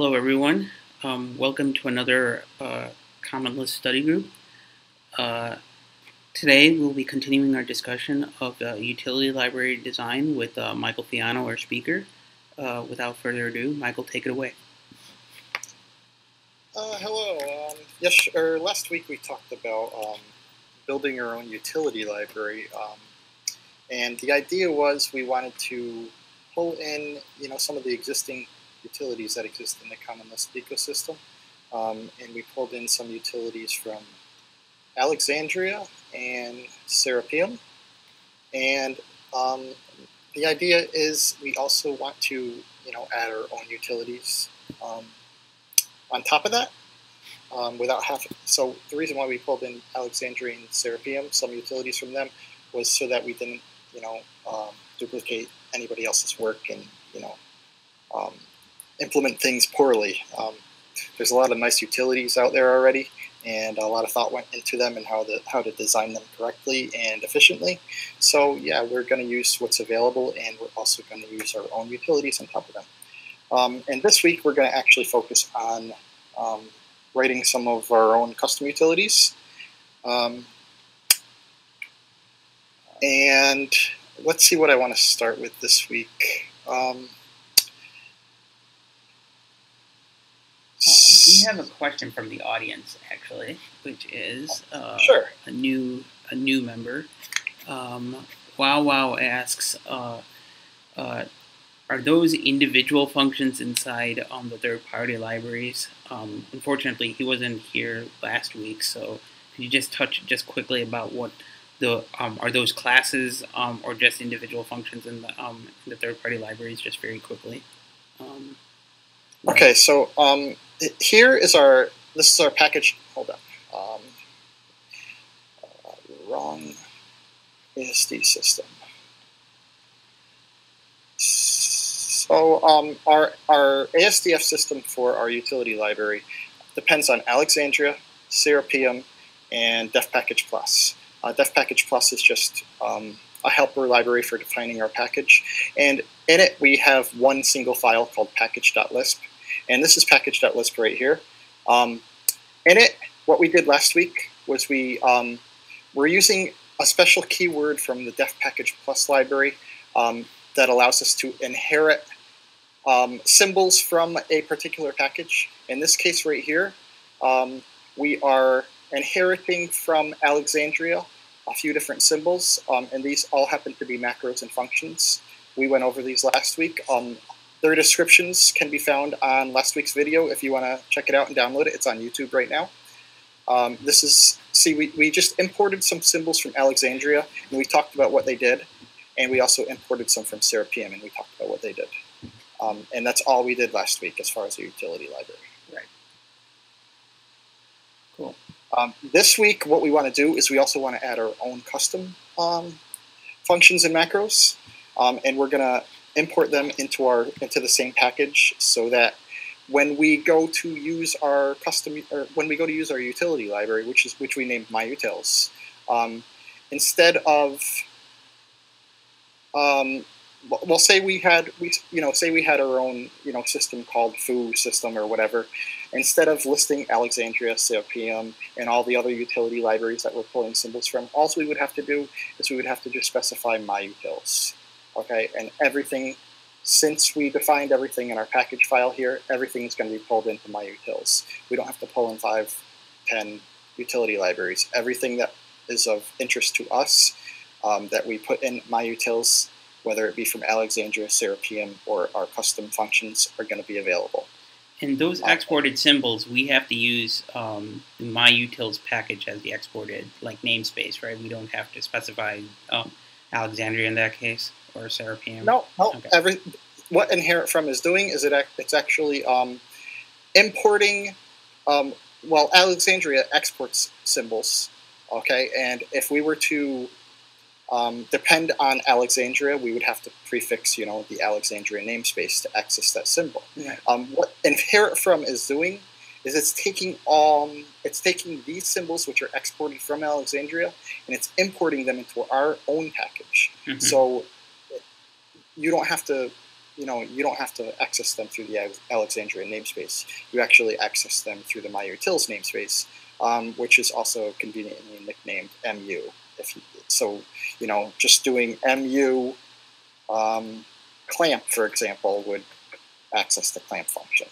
Hello, everyone. Welcome to another Common Lisp study group. Uh, Today, we'll be continuing our discussion of utility library design with Michael Fiano, our speaker. Without further ado, Michael, take it away. Hello. Last week we talked about building our own utility library, and the idea was we wanted to pull in, some of the existing utilities that exist in the Common Lisp ecosystem, and we pulled in some utilities from Alexandria and Serapeum, and the idea is we also want to, add our own utilities on top of that. Without having, so the reason why we pulled in Alexandria and Serapeum, some utilities from them, was so that we didn't, duplicate anybody else's work and, implement things poorly. There's a lot of nice utilities out there already, and a lot of thought went into them and how to design them correctly and efficiently. So yeah, we're going to use what's available, and we're also going to use our own utilities on top of them. And this week we're going to actually focus on writing some of our own custom utilities. And let's see what I want to start with this week. We have a question from the audience, actually, which is sure. a new member. Wow asks, are those individual functions inside the third-party libraries? Unfortunately, he wasn't here last week, so could you just touch just quickly about what the are those classes or just individual functions in the third-party libraries, just very quickly? Okay, so this is our package. Hold on, wrong ASD system. So our ASDF system for our utility library depends on Alexandria, Serapeum, and Def Package Plus. Def Package Plus is just a helper library for defining our package, and in it we have one single file called package.lisp, and this is package.lisp right here. In it, what we did last week was we're using a special keyword from the Def Package Plus library that allows us to inherit symbols from a particular package. In this case right here, we are inheriting from Alexandria a few different symbols, and these all happen to be macros and functions. We went over these last week. Their descriptions can be found on last week's video if you want to check it out and download it. It's on YouTube right now. We just imported some symbols from Alexandria, and we talked about what they did. And we also imported some from Serapeum, and we talked about what they did. And that's all we did last week as far as the utility library. Right. Cool. This week, what we want to do is we also want to add our own custom functions and macros, and we're going to import them into the same package, so that when we go to use our utility library, which we named MyUtils, instead of say we had our own system called foo system or whatever. Instead of listing Alexandria, Serapeum, and all the other utility libraries that we're pulling symbols from, all we would have to do is we would have to just specify MyUtils. Okay, and everything, since we defined everything in our package file here, everything is going to be pulled into MyUtils. We don't have to pull in 5, 10 utility libraries. Everything that is of interest to us that we put in MyUtils, whether it be from Alexandria, Serapeum, or our custom functions, are going to be available. And those exported symbols, we have to use the MyUtils package as the exported namespace, right? We don't have to specify Alexandria in that case, or Serapeum. No. Okay. What inherit from is doing is it's actually importing. Alexandria exports symbols. Okay, and if we were to depend on Alexandria, we would have to prefix, the Alexandria namespace to access that symbol. Yeah. What inherit from is doing is it's taking these symbols which are exported from Alexandria, and it's importing them into our own package. Mm-hmm. So you don't have to you don't have to access them through the Alexandria namespace. You actually access them through the myutils namespace, which is also conveniently nicknamed MU. Just doing MU clamp, for example, would access the clamp function.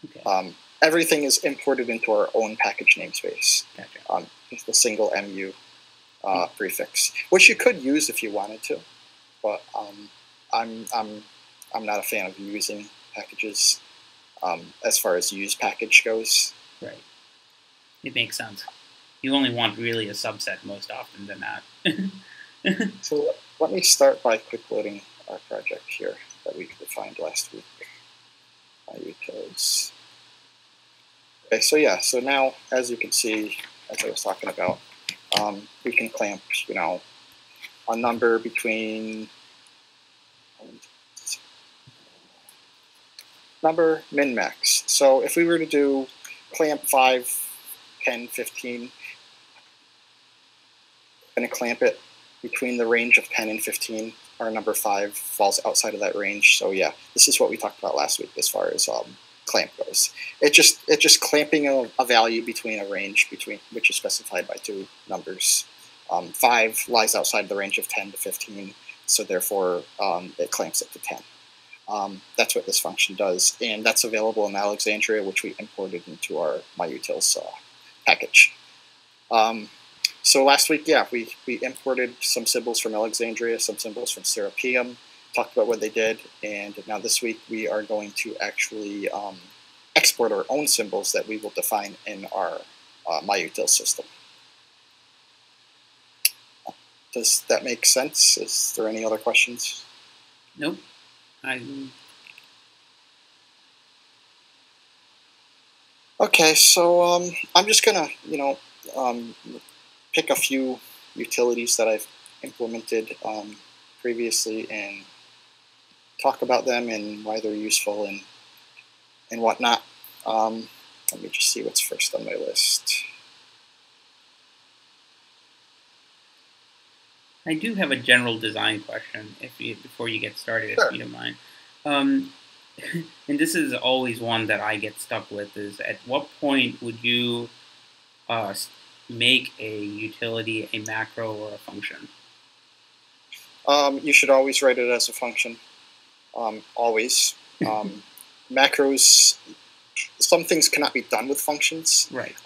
Okay. Everything is imported into our own package namespace. Gotcha. With the single MU prefix, which you could use if you wanted to, but I'm not a fan of using packages as far as use package goes. Right. It makes sense. You only want really a subset most often than not. So let me start by quick loading our project here that we defined last week. Utils. Okay, so now, as you can see, as I was talking about, we can clamp, a number between number min max. So if we were to do clamp 5, 10, 15, I'm going to clamp it between the range of 10 and 15. Our number 5 falls outside of that range. So yeah, this is what we talked about last week as far as clamp goes. It's just clamping a value between a range which is specified by two numbers. 5 lies outside the range of 10 to 15, so therefore it clamps it to 10. That's what this function does, and that's available in Alexandria, which we imported into our myutils package. So last week, yeah, we imported some symbols from Alexandria, some symbols from Serapeum, talked about what they did, and now this week we are going to actually export our own symbols that we will define in our myutil system. Does that make sense? Is there any other questions? Nope. Okay, so I'm just gonna, pick a few utilities that I've implemented previously and talk about them and why they're useful and whatnot. Let me just see what's first on my list. I do have a general design question before you get started, Sure. if you don't mind. And this is always one that I get stuck with, is at what point would you make a utility a macro or a function? You should always write it as a function. Always. Macros, some things cannot be done with functions. Right.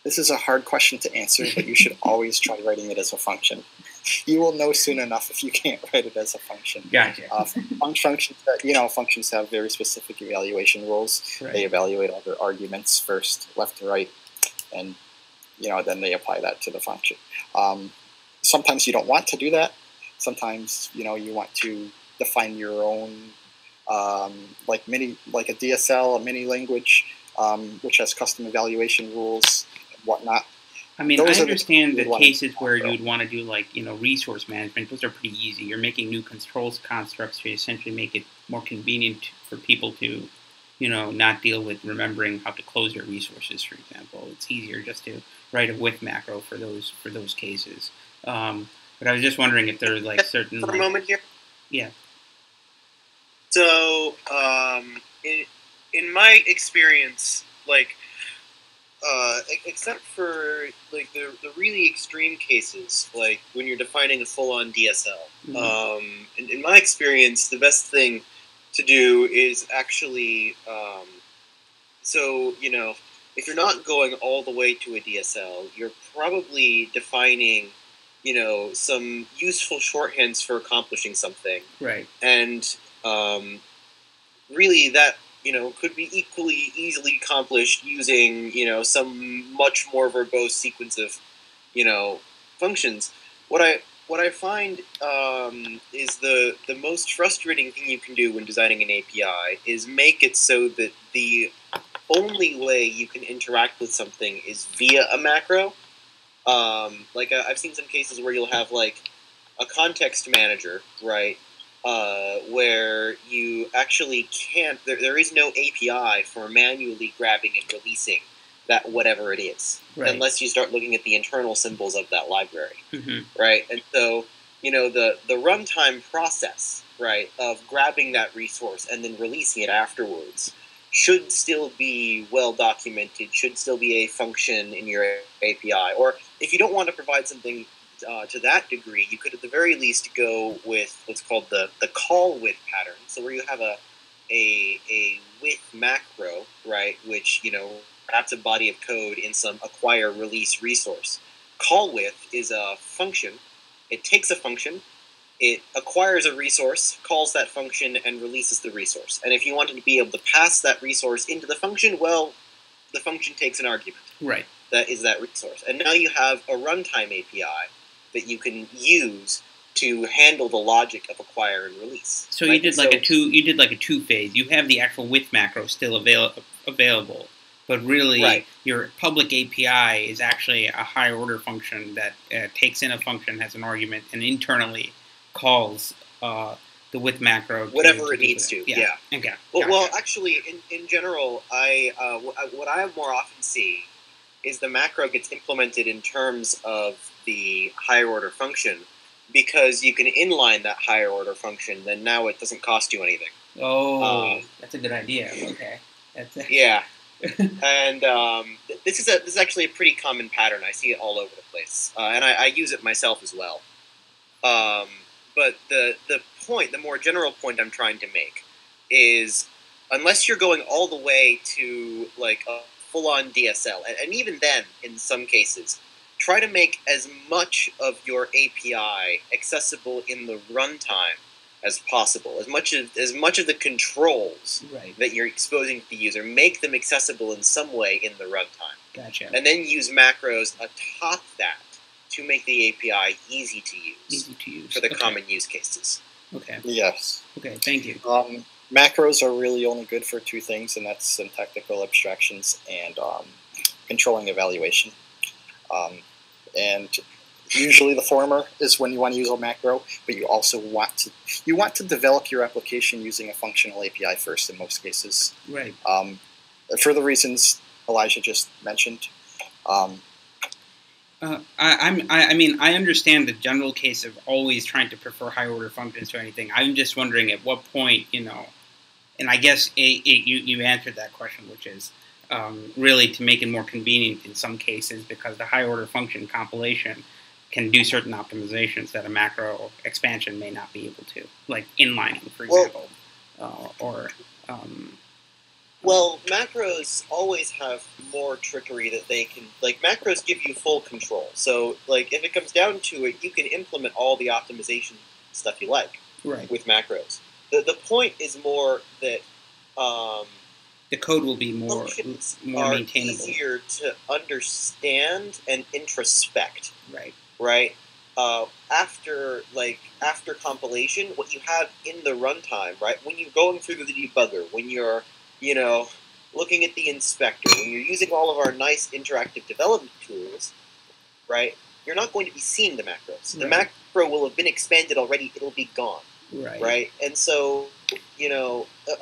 This is a hard question to answer, but you should always try writing it as a function. You will know soon enough if you can't write it as a function. Gotcha. Functions have very specific evaluation rules. Right. They evaluate all their arguments first, left to right, and then they apply that to the function. Sometimes you don't want to do that. Sometimes you want to define your own, like a DSL, a mini language, which has custom evaluation rules and whatnot. I mean, I understand the cases where you'd want to do resource management. Those are pretty easy. You're making new controls constructs to essentially make it more convenient for people to, not deal with remembering how to close their resources, for example. It's easier just to write a with macro for those cases. But I was just wondering if there are certain. For a moment here. Yeah. So, in my experience, except for the really extreme cases, like when you're defining a full-on DSL, in my experience, the best thing to do is actually, if you're not going all the way to a DSL, you're probably defining, some useful shorthands for accomplishing something. Right. And really that, could be equally easily accomplished using, some much more verbose sequence of, functions. What I find is the most frustrating thing you can do when designing an API is make it so that the only way you can interact with something is via a macro. I've seen some cases where you'll have a context manager, right? Where you actually can't. There is no API for manually grabbing and releasing that whatever it is, Right. unless you start looking at the internal symbols of that library, Mm-hmm. right? And so, the runtime process, right, of grabbing that resource and then releasing it afterwards should still be well documented, should still be a function in your API. Or if you don't want to provide something to that degree, you could at the very least go with what's called the call with pattern. So where you have a with macro, right, which wraps a body of code in some acquire release resource. Call with is a function. It takes a function, it acquires a resource, calls that function, and releases the resource. And if you wanted to be able to pass that resource into the function, well, the function takes an argument. Right. That is that resource. And now you have a runtime API that you can use to handle the logic of acquire and release. So right? you did like a two phase. You have the actual with macro still available, but really right. your public API is actually a higher order function that takes in a function, has an argument, and internally calls the with macro whatever it needs to. Yeah. Okay. Well, actually, in general, what I more often see is the macro gets implemented in terms of the higher order function, because you can inline that higher order function. Then now it doesn't cost you anything. Oh, that's a good idea. Okay. Yeah. And this is actually a pretty common pattern. I see it all over the place, and I use it myself as well. But the more general point I'm trying to make is, unless you're going all the way to like a full-on DSL, and even then, in some cases, try to make as much of your API accessible in the runtime as possible. As much of the controls right. that you're exposing to the user, make them accessible in some way in the runtime. Gotcha. And then use macros atop that to make the API easy to use for the common use cases. Okay. Yes. Okay, thank you. Macros are really only good for two things, and that's syntactical abstractions and controlling evaluation. And usually the former is when you want to use a macro, but you also want to develop your application using a functional API first in most cases. Right. For the reasons Elijah just mentioned. I understand the general case of always trying to prefer higher order functions to anything. I'm just wondering at what point, and I guess you answered that question, which is really to make it more convenient in some cases, because the higher order function compilation can do certain optimizations that a macro expansion may not be able to, like inlining, for example, Well, macros always have more trickery that they can... Like, macros give you full control. So, like, if it comes down to it, you can implement all the optimization stuff you like with macros. The point is more that... the code will be more maintainable. Easier to understand and introspect. Right. After compilation, what you have in the runtime, right? When you're going through the debugger, when you're looking at the inspector, when you're using all of our nice interactive development tools, right? You're not going to be seeing the macros. The macro will have been expanded already. It'll be gone. Right. And so,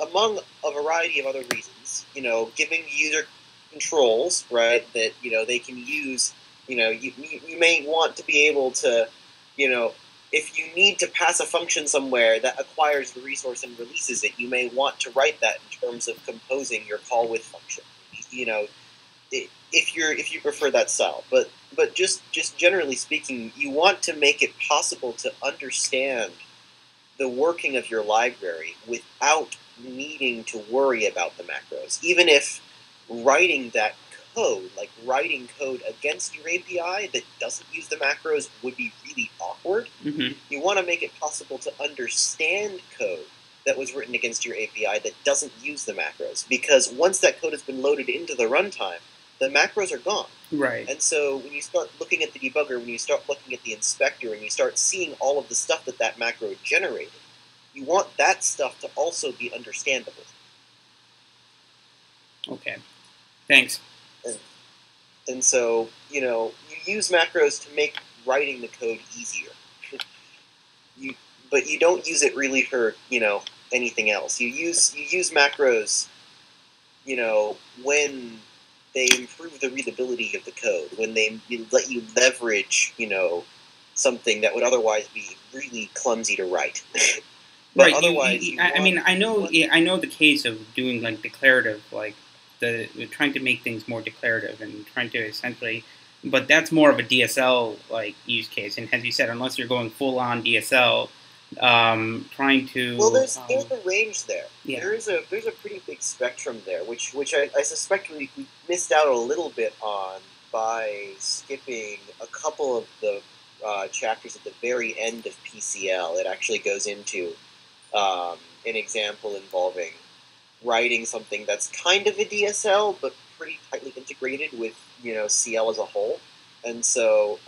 among a variety of other reasons, giving user controls, right, that, they can use, you may want to be able to, if you need to pass a function somewhere that acquires the resource and releases it, you may want to write that in terms of composing your call with function. If you prefer that style, but just generally speaking, you want to make it possible to understand the working of your library without needing to worry about the macros. Even if writing that code, like writing code against your API that doesn't use the macros, would be really awkward. Mm-hmm. You want to make it possible to understand code that was written against your API that doesn't use the macros. Because once that code has been loaded into the runtime, the macros are gone. Right. And so when you start looking at the debugger, when you start looking at the inspector, and you start seeing all of the stuff that macro generated, you want that stuff to also be understandable. Okay. Thanks. And so, you use macros to make writing the code easier. But you don't use it really for, anything else. You use macros, when they improve the readability of the code, when they let you leverage, something that would otherwise be really clumsy to write. But right. otherwise, I know the case of doing like declarative, like trying to make things more declarative and trying to essentially, but that's more of a DSL like use case. And as you said, unless you're going full on DSL, trying to there's a range there. Yeah. There's a pretty big spectrum there, which I suspect we missed out a little bit on by skipping a couple of the chapters at the very end of PCL. It actually goes into an example involving writing something that's kind of a DSL, but pretty tightly integrated with CL as a whole. And so,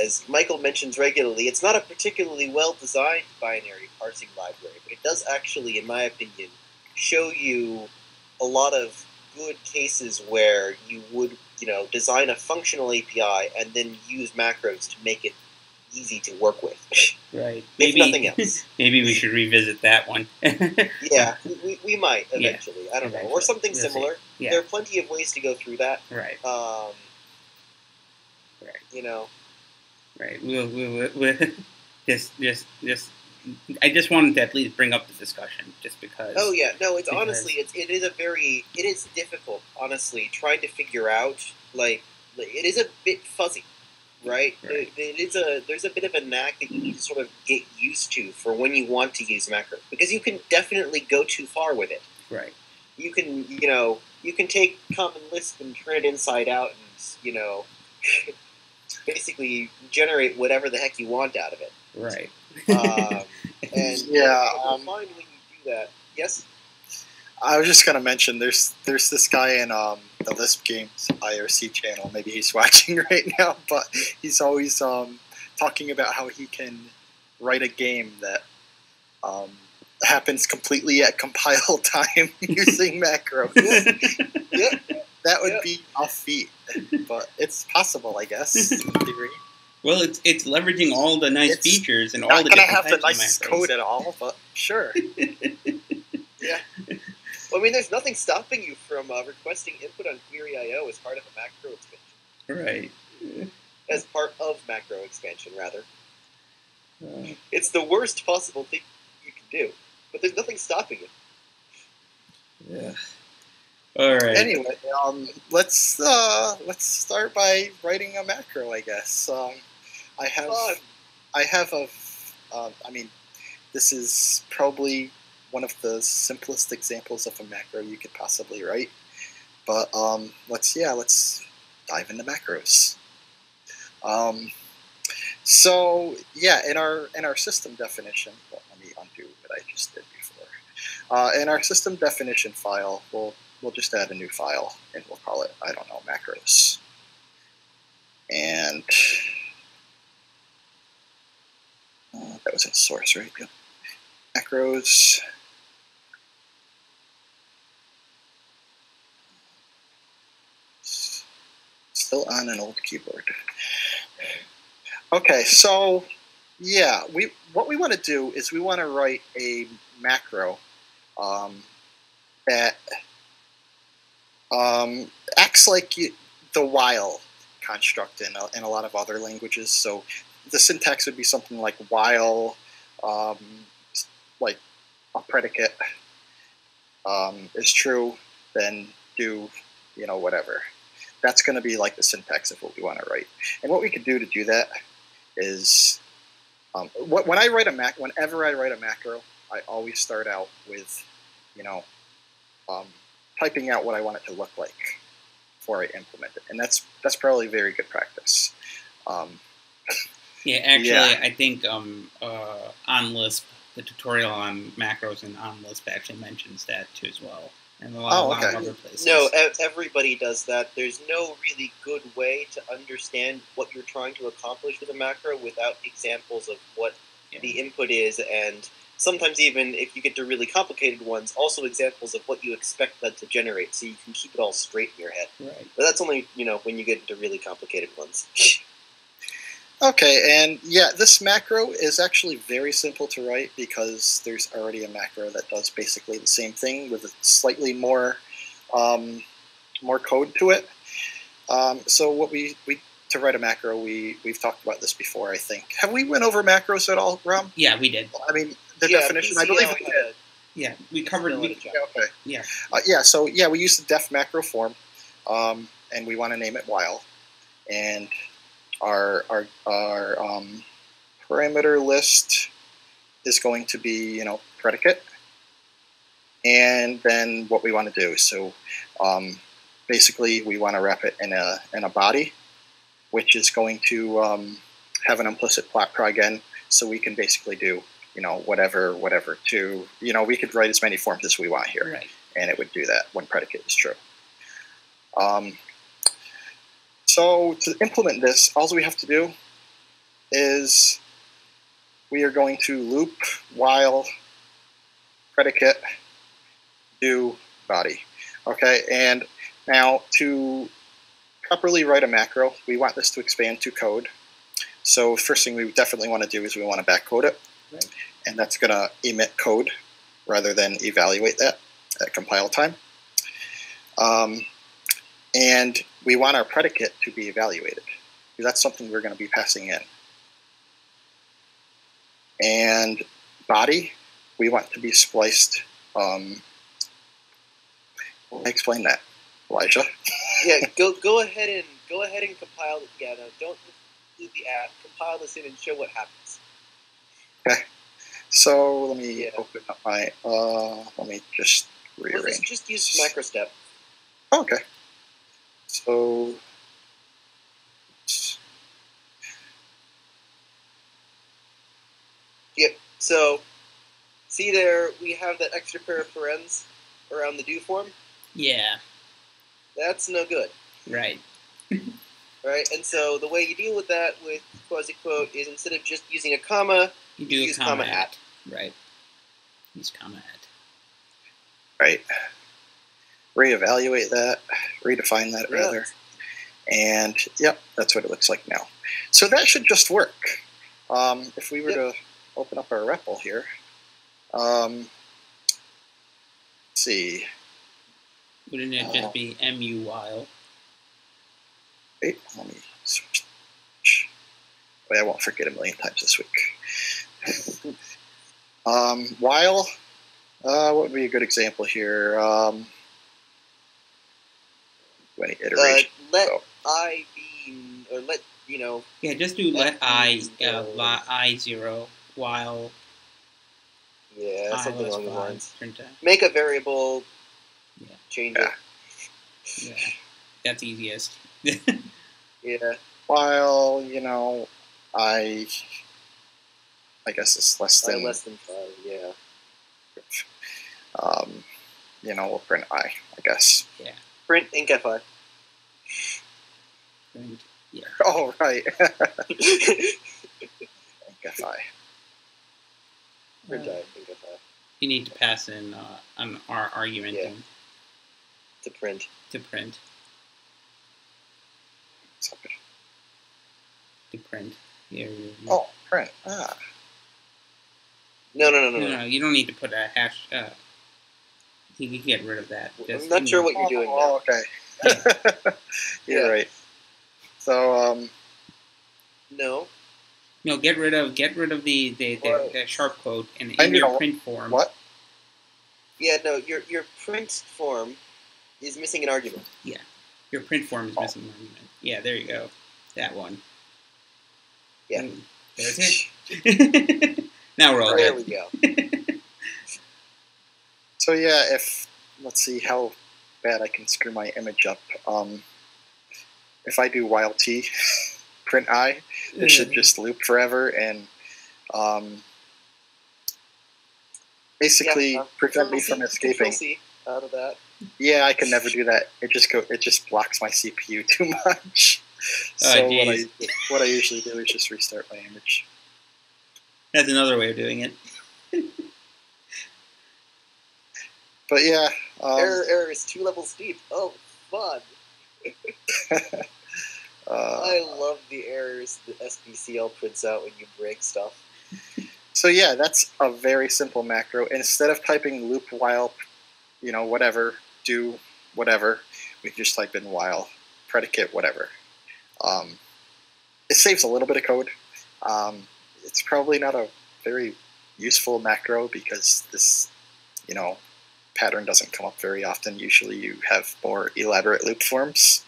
as Michael mentions regularly, it's not a particularly well-designed binary parsing library, but it does actually, in my opinion, show you a lot of good cases where you would, design a functional API and then use macros to make it easy to work with. Right. If nothing else. Maybe we should revisit that one. Yeah, we might eventually. Yeah, I don't know. Or something similar. Yeah. There are plenty of ways to go through that. Right. Right. Right. We'll just I just wanted to at least bring up the discussion, just because. Oh yeah, no. It's honestly, it is difficult. Honestly, trying to figure out it is a bit fuzzy, right? There's a bit of a knack that you need to sort of get used to for when you want to use macros, because you can definitely go too far with it. Right. You can take Common Lisp and turn it inside out, and basically generate whatever the heck you want out of it. Right. And you'll find when you do that. Yes? I was just gonna mention there's this guy in the Lisp Games IRC channel. Maybe he's watching right now, but he's always talking about how he can write a game that happens completely at compile time using macros. Yep. That would be a feat, but it's possible, I guess, in theory. Well, it's leveraging all the nice features and all the different different types of macros. Not gonna have the macros. nicest code at all, but sure. Yeah. Well, I mean, there's nothing stopping you from requesting input on Query.io as part of a macro expansion. Right. As part of macro expansion, rather. It's the worst possible thing you can do, but there's nothing stopping it. Yeah. All right. Anyway, let's start by writing a macro, I guess. I mean, this is probably one of the simplest examples of a macro you could possibly write. But let's dive into macros. So yeah, in our system definition, well, let me undo what I just did before. In our system definition file, we'll just add a new file, and we'll call it, I don't know, macros. And that was in source, right? Good. Macros. Still on an old keyboard. Okay, so yeah, what we want to do is we want to write a macro that acts like the while construct in a lot of other languages. So the syntax would be something like while, like a predicate is true, then do, whatever. That's going to be like the syntax of what we want to write. And what we could do to do that is, whenever I write a macro, I always start out with, typing out what I want it to look like before I implement it, and that's probably very good practice. Yeah, actually, yeah. I think on Lisp, the tutorial on macros and on Lisp actually mentions that too as well, and a lot of other places. No, everybody does that. There's no really good way to understand what you're trying to accomplish with a macro without examples of what the input is, and sometimes even if you get to really complicated ones, also examples of what you expect that to generate, so you can keep it all straight in your head. Right. But that's only, when you get into really complicated ones. Okay, and yeah, this macro is actually very simple to write because there's already a macro that does basically the same thing with a slightly more more code to it. So what we to write a macro, we've talked about this before, I think. Have we went over macros at all, Ram? Yeah, we did. I mean, the definition, I believe we did. Yeah, we covered. Okay. Yeah. So we use the def macro form, and we want to name it while, and our parameter list is going to be predicate, and then what we want to do. So basically, we want to wrap it in a body, which is going to have an implicit plot prog n, so we can basically do whatever to, we could write as many forms as we want here. Right. And it would do that when predicate is true. So to implement this, all we have to do is we are going to loop while predicate do body. Okay, and now to properly write a macro, we want this to expand to code. So first thing we definitely want to do is we want to backcode it. Right. And that's going to emit code rather than evaluate that at compile time. And we want our predicate to be evaluated, because that's something we're going to be passing in. And body, we want to be spliced. Explain that, Elijah. Yeah, go ahead and compile it. Yeah, no, don't do the app. Compile this in and show what happens. Okay. So let me open up my. Let me just rearrange. Just use macro step. Oh, okay. So. Yep. So, see there, we have that extra pair of parens around the do form. Yeah. That's no good. Right. Right, and so the way you deal with that with quasi-quote is instead of just using a comma, you use comma at. Right. Use comma at. Right. Reevaluate that, redefine that rather. And yep, that's what it looks like now. So that should just work. If we were to open up our REPL here, let's see. Wouldn't it just be mu while? Wait, let me switch. Wait, I won't forget a million times this week. While, what would be a good example here? Any iteration? Let I be, or let, Yeah, just do let I 0 while. Yeah, something along the lines. Print Make a variable. Yeah. Change it. Yeah, that's easiest. Yeah. While I guess it's less than 5. Yeah. We'll print I guess. Yeah. Print incfi. Print. Yeah. Oh right. Incfi. Print I incfi. You need to pass in an argument to print. To print. To print. Yeah. Oh, print. No. No, you don't need to put a hash. You can get rid of that. I'm not sure what you're doing now. Oh, okay. You're right. So, No. No, get rid of the sharp quote and in your print form. What? Yeah, no, your print form is missing an argument. Yeah. Your print form is missing an argument. Yeah, there you go. That one. Yeah. There's it. Now we're all there we go. So yeah, let's see how bad I can screw my image up. If I do while t, print I, it should just loop forever and basically prevent me from escaping. Out of that. Yeah, I can never do that. It just blocks my CPU too much. So what I usually do is just restart my image. That's another way of doing it. But yeah, error is 2 levels deep. Oh, fun! I love the errors that SBCL prints out when you break stuff. So yeah, that's a very simple macro. Instead of typing loop while, whatever, do whatever. We can just type in while predicate whatever. It saves a little bit of code. It's probably not a very useful macro because this, pattern doesn't come up very often. Usually you have more elaborate loop forms.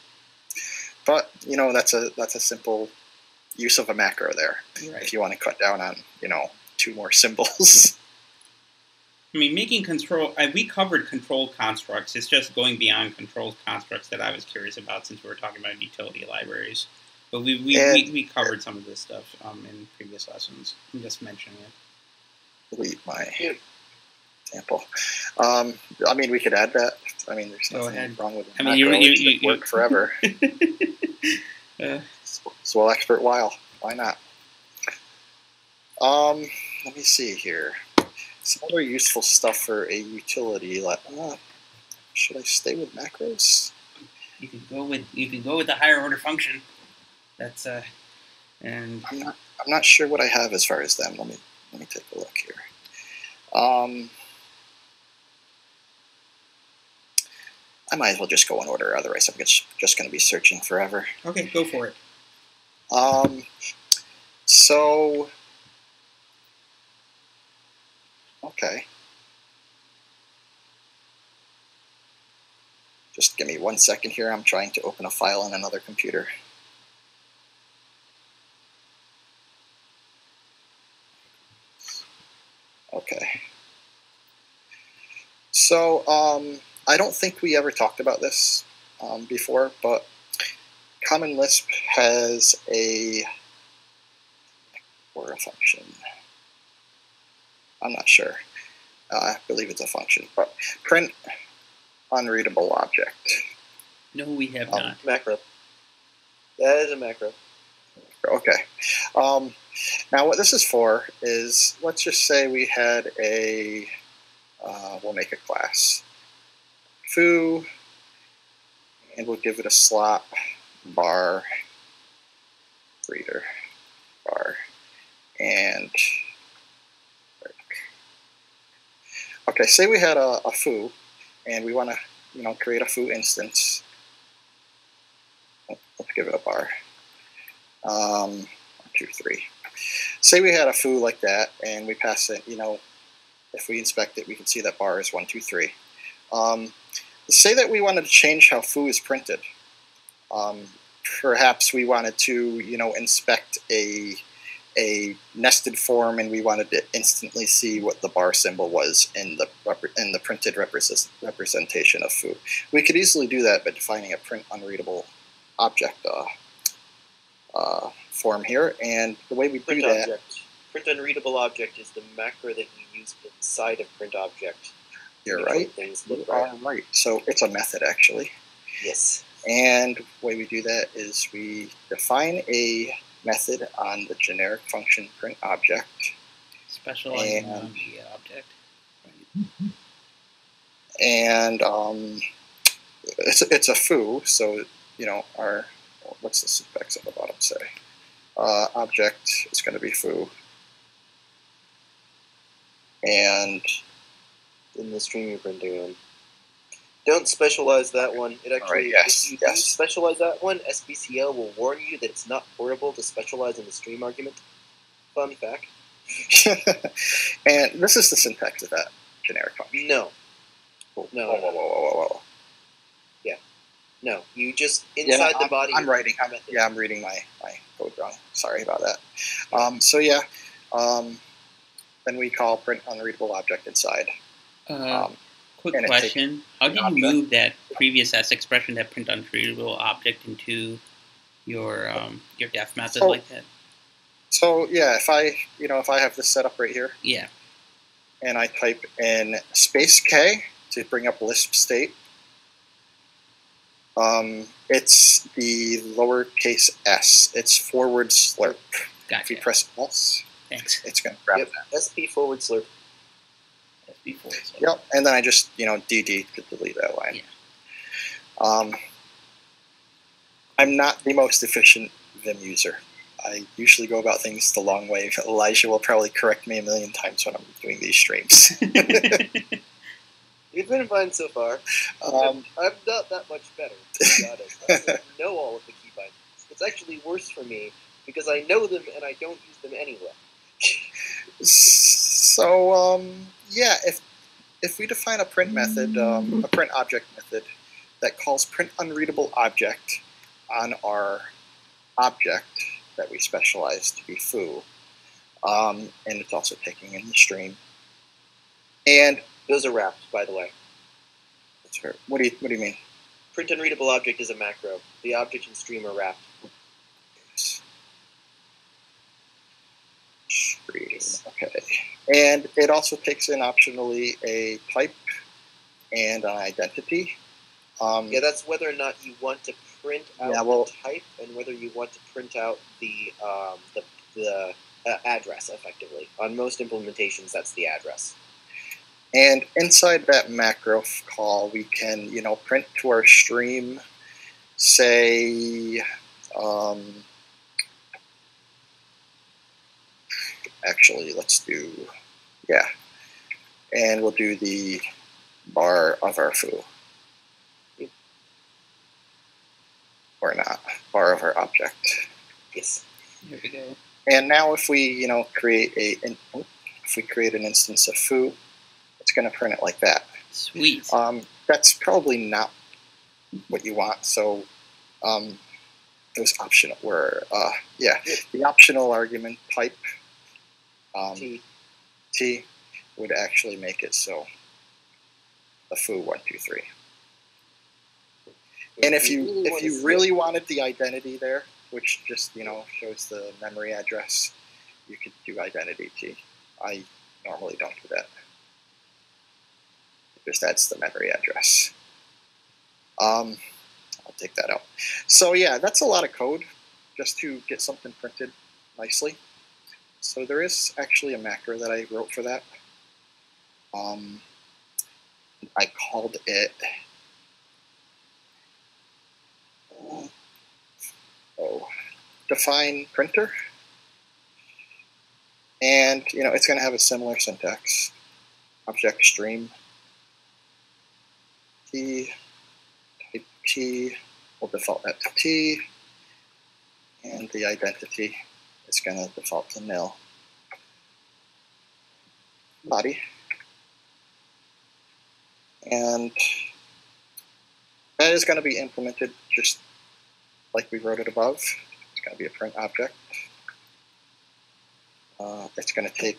But, that's a simple use of a macro there. Right. If you want to cut down on, 2 more symbols. I mean, making control, we covered control constructs. It's just going beyond control constructs that I was curious about since we were talking about utility libraries. But we covered some of this stuff in previous lessons. I'm just mentioning it. Delete my example. We could add that. There's nothing wrong with it. You work forever. Swell expert while. Why not? Let me see here. Some other useful stuff for a utility. Should I stay with macros? You can go with the higher order function. That's and I'm not sure what I have as far as them. Let me take a look here. I might as well just go in order. Otherwise, I'm just going to be searching forever. Okay, go for it. So. Okay. Just give me 1 second here. I'm trying to open a file on another computer. Okay. So, I don't think we ever talked about this before, but Common Lisp has a function. I'm not sure. I believe it's a function, but print unreadable object. No, we have not. Macro. That is a macro. Okay. Now, what this is for is, let's just say we had we'll make a class, foo, and we'll give it a slot bar reader bar, and okay, say we had a foo, and we want to, create a foo instance. Let's give it a bar. 1, 2, 3. Say we had a foo like that, and we pass it. If we inspect it, we can see that bar is 1, 2, 3. Say that we wanted to change how foo is printed. Perhaps we wanted to, inspect a nested form, and we wanted to instantly see what the bar symbol was in the printed representation of foo. We could easily do that by defining a print unreadable object form here, and the way we do that. Print unreadable object is the macro that you use inside of print object. You're right. You are right. So it's a method actually. Yes. And the way we do that is we define a method on the generic function print object. Specializing on the object. And it's a foo, so what's the syntax at the bottom say? Object is going to be foo. And in the stream you're printing on. Don't specialize that one. It actually, if you do specialize that one, SBCL will warn you that it's not portable to specialize in the stream argument. Fun fact. And this is the syntax of that generic function. No. No. Whoa. Yeah. No. You just inside the body. I'm writing. I'm reading my code wrong. Sorry about that. Then we call print unreadable object inside. Quick question. How did you move that previous S expression, that print unreadable object, into your def method like that? So yeah, if I have this set up right here. Yeah. And I type in space K to bring up Lisp state. It's the lowercase s. It's forward slurp. Gotcha. If you press S, thanks. It's going to grab that. SP forward slurp. SP forward slurp. Yep, and then I just DD to delete that line. Yeah. I'm not the most efficient Vim user. I usually go about things the long way. Elijah will probably correct me a million times when I'm doing these streams. You've been fine so far. I'm not that much better, to be honest. I don't know all of the key bindings. It's actually worse for me because I know them and I don't use them anyway. So, yeah, if we define a print method, a print object method that calls print unreadable object on our object that we specialize to be foo, and it's also taking in the stream. And those are wrapped, by the way. What do you mean? Print unreadable object is a macro. The object and stream are wrapped. Stream. Okay. And it also takes in optionally a type and an identity. Yeah, that's whether or not you want to print out the type and whether you want to print out the address, effectively. On most implementations, that's the address. And inside that macro call, we can, print to our stream, say, actually, let's do, and we'll do the bar of our foo. Or not, bar of our object. Yes. Here we go. And now if we, create an instance of foo, it's going to print it like that. Sweet. That's probably not what you want. So those optional were, the optional argument type T would actually make it so the foo 1, 2, 3. And if you really wanted the identity there, which just shows the memory address, you could do identity T. I normally don't do that. It just adds the memory address. I'll take that out. So yeah, that's a lot of code just to get something printed nicely. So there is actually a macro that I wrote for that. I called it define printer, and it's going to have a similar syntax. Object stream T, type T, we'll default that to T, and the identity is going to default to nil. Body, and that is going to be implemented just like we wrote it above. It's going to be a print object. It's going to take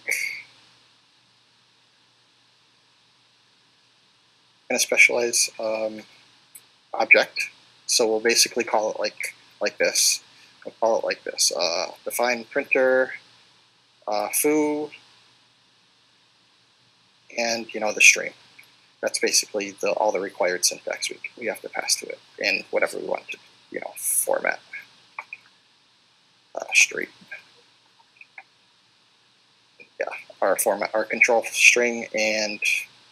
a specialize object. So we'll basically call it like this. We'll call it like this. Define printer, foo, and the stream. That's basically all the required syntax we have to pass to it in whatever we want to format. Stream. Yeah, our control string and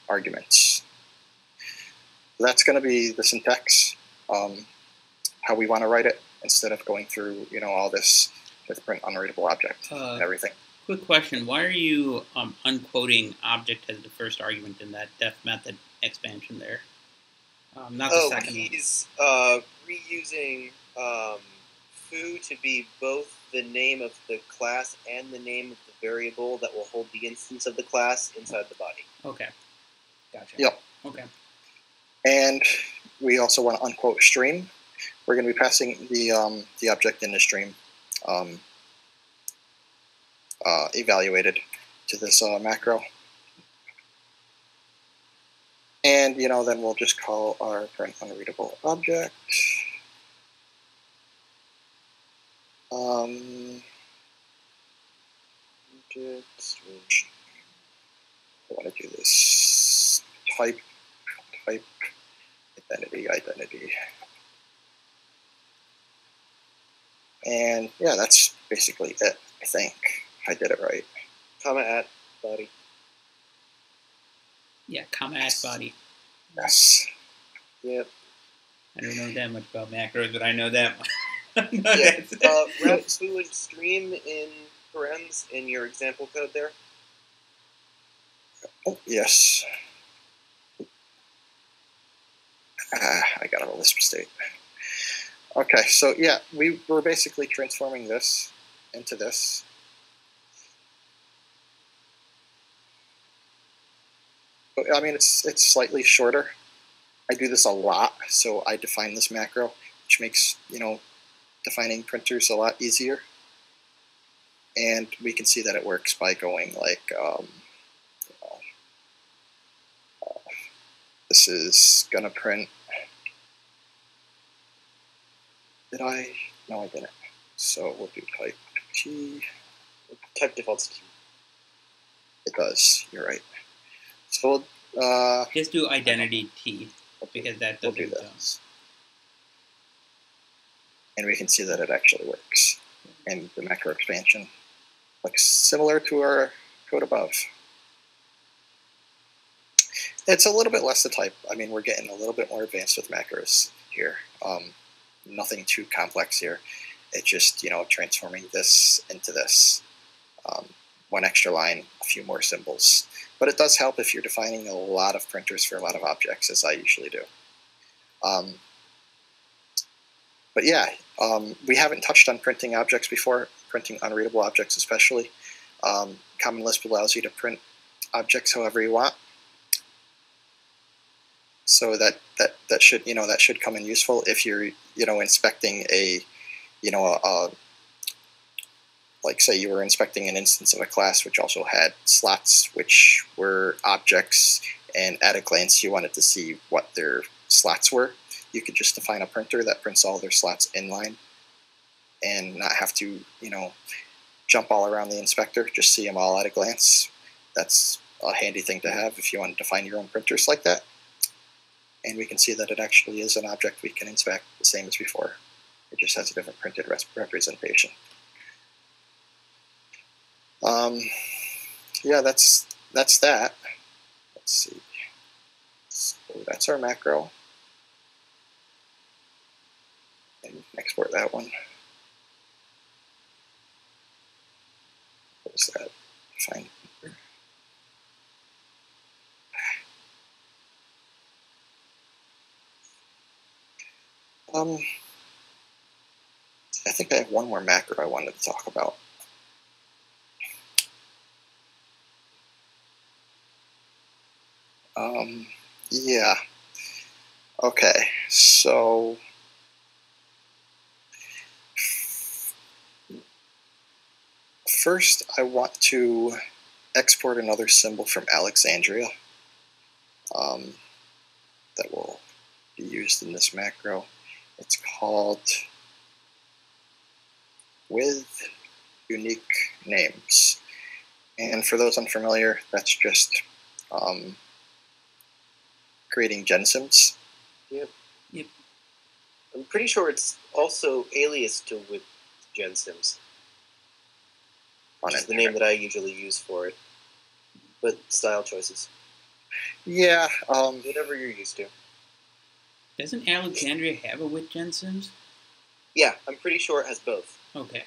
arguments. That's going to be the syntax, how we want to write it, instead of going through all this with print unreadable object and everything. Quick question: why are you unquoting object as the first argument in that def method expansion there? Not the second one. He's reusing foo to be both the name of the class and the name of the variable that will hold the instance of the class inside the body. Okay, gotcha. Yep. Okay. And we also want to unquote stream. We're going to be passing the object in the stream evaluated to this macro. And, then we'll just call our print unreadable object. I want to do this type, identity. And yeah, that's basically it, I think. I did it right. Comma at body. Yeah, comma at body. Yes. Yep. I don't know that much about macros, but I know that much. Route foo and stream in parens in your example code there. Oh, yes. I got a Lisp state. Okay, so yeah, we're basically transforming this into this. I mean, it's slightly shorter. I do this a lot, so I define this macro, which makes, defining printers a lot easier. And we can see that it works by going like, this is gonna print. Did I? No, I didn't. So we'll do type T. Type defaults T. It does. You're right. So just do identity T, because that doesn't. We'll do this. And we can see that it actually works. And the macro expansion looks similar to our code above. It's a little bit less to type. I mean, we're getting a little bit more advanced with macros here. Nothing too complex here. It's just, transforming this into this. One extra line, a few more symbols. But it does help if you're defining a lot of printers for a lot of objects, as I usually do. But yeah, we haven't touched on printing objects before, printing unreadable objects especially. Common Lisp allows you to print objects however you want. So that should come in useful if you're inspecting like say you were inspecting an instance of a class which also had slots which were objects, and at a glance you wanted to see what their slots were. You could just define a printer that prints all their slots inline and not have to, jump all around the inspector, just see them all at a glance. That's a handy thing to have if you want to define your own printers like that. And we can see that it actually is an object we can inspect the same as before. It just has a different printed representation. Yeah, that's that. Let's see. So that's our macro. And we can export that one. What was that? Find. I think I have one more macro I wanted to talk about. Yeah. Okay, so first I want to export another symbol from Alexandria that will be used in this macro. It's called with unique names. And for those unfamiliar, that's just creating gensims. Yep. I'm pretty sure it's also alias to with gensims. Which is the name that I usually use for it. But style choices. Yeah. Whatever you're used to. Doesn't Alexandria have a with gensims? Yeah, I'm pretty sure it has both. Okay.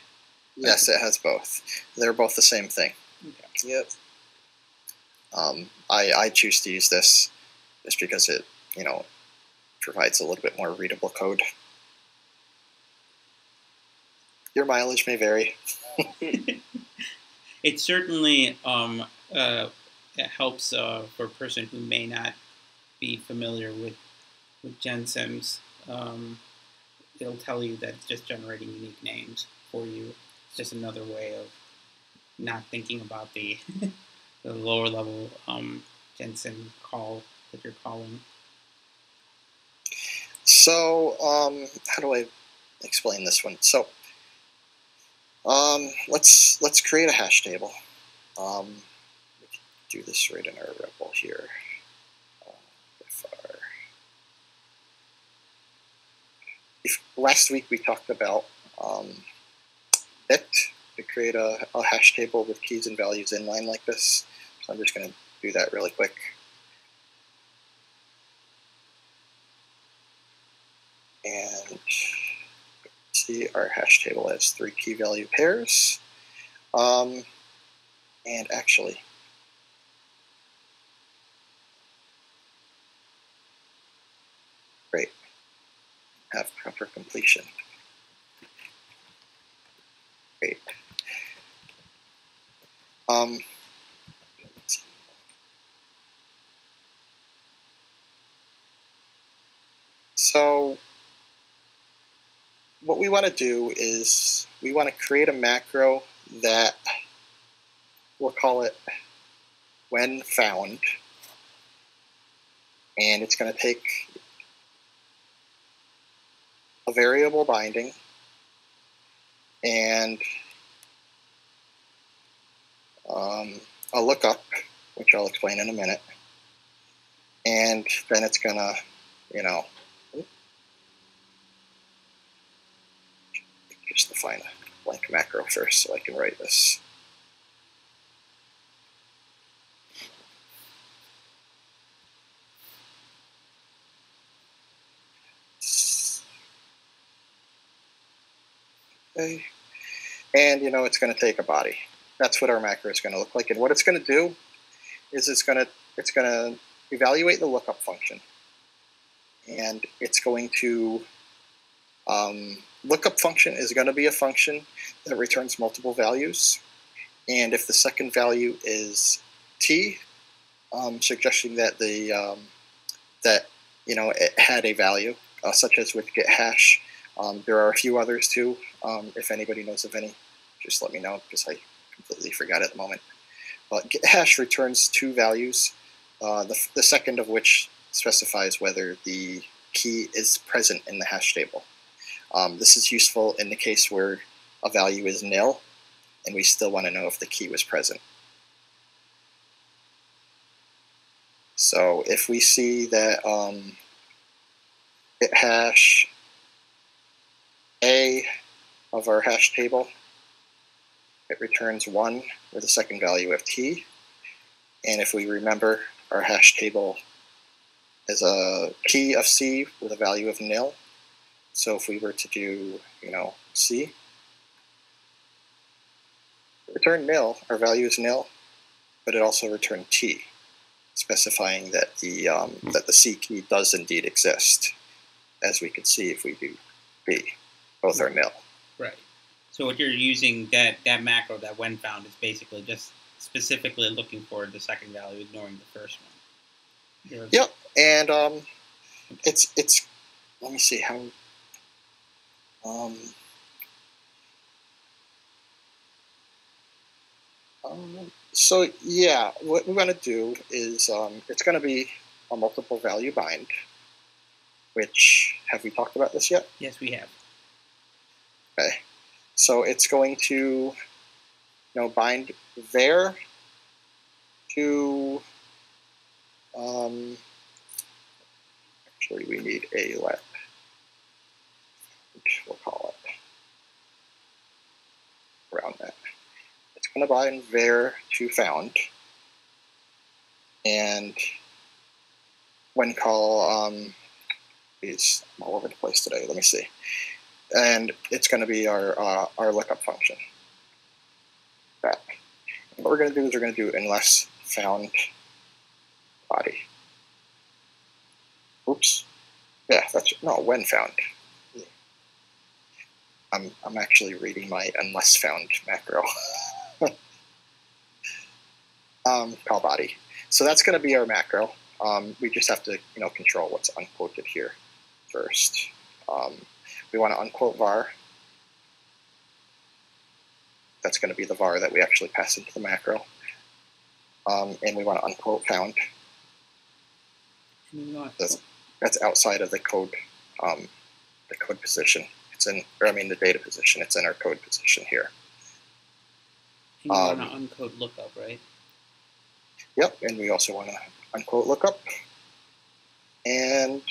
Yes, it has both. They're both the same thing. Okay. Yep. I choose to use this just because it, provides a little bit more readable code. Your mileage may vary. It certainly it helps for a person who may not be familiar with gensims. It'll tell you that it's just generating unique names for you. It's just another way of not thinking about the the lower level gensim call that you're calling. So how do I explain this one? So let's create a hash table. We can do this right in our REPL here. Last week we talked about bit to create a hash table with keys and values inline like this. So I'm just going to do that really quick. And see, our hash table has 3 key value pairs. And actually, great. have proper completion. Great. So what we want to do is we want to create a macro that we'll call it when found, and it's going to take a variable binding and a lookup, which I'll explain in a minute, and then it's going to, just define a blank macro first so I can write this. Okay. And it's going to take a body. That's what our macro is going to look like. And what it's going to do is it's going to evaluate the lookup function, and it's going to lookup function is going to be a function that returns multiple values, and if the second value is t, suggesting that it had a value, such as with get hash. There are a few others too. If anybody knows of any, just let me know, because I completely forgot at the moment. But get hash returns two values, the second of which specifies whether the key is present in the hash table. This is useful in the case where a value is nil, and we still want to know if the key was present. So if we see that get hash A of our hash table, it returns 1 with a second value of t. And if we remember, our hash table is a key of C with a value of nil. So if we were to do, C, return nil, our value is nil, but it also returned t, specifying that the C key does indeed exist, as we can see if we do B. Both are nil. Right. So what you're using, that macro, that when found, is basically just specifically looking for the second value, ignoring the first one. Yep. And it's let me see how so yeah, what we want to do is it's going to be a multiple value bind, which, have we talked about this yet? Yes, we have. Okay. So it's going to bind there to actually we need a let, we'll call it around that. It's going to bind there to found, and when call is all over the place today. Let me see. And it's going to be our lookup function. That. And what we're going to do is we're going to do unless found body. Oops. Yeah, when found. I'm actually reading my unless found macro. Call body. So that's going to be our macro. We just have to control what's unquoted here first. We want to unquote var. That's going to be the var that we actually pass into the macro. And we want to unquote found. That's outside of the code position. It's in, the data position. It's in our code position here. And you want to uncode lookup, right? Yep, and we also want to unquote lookup. And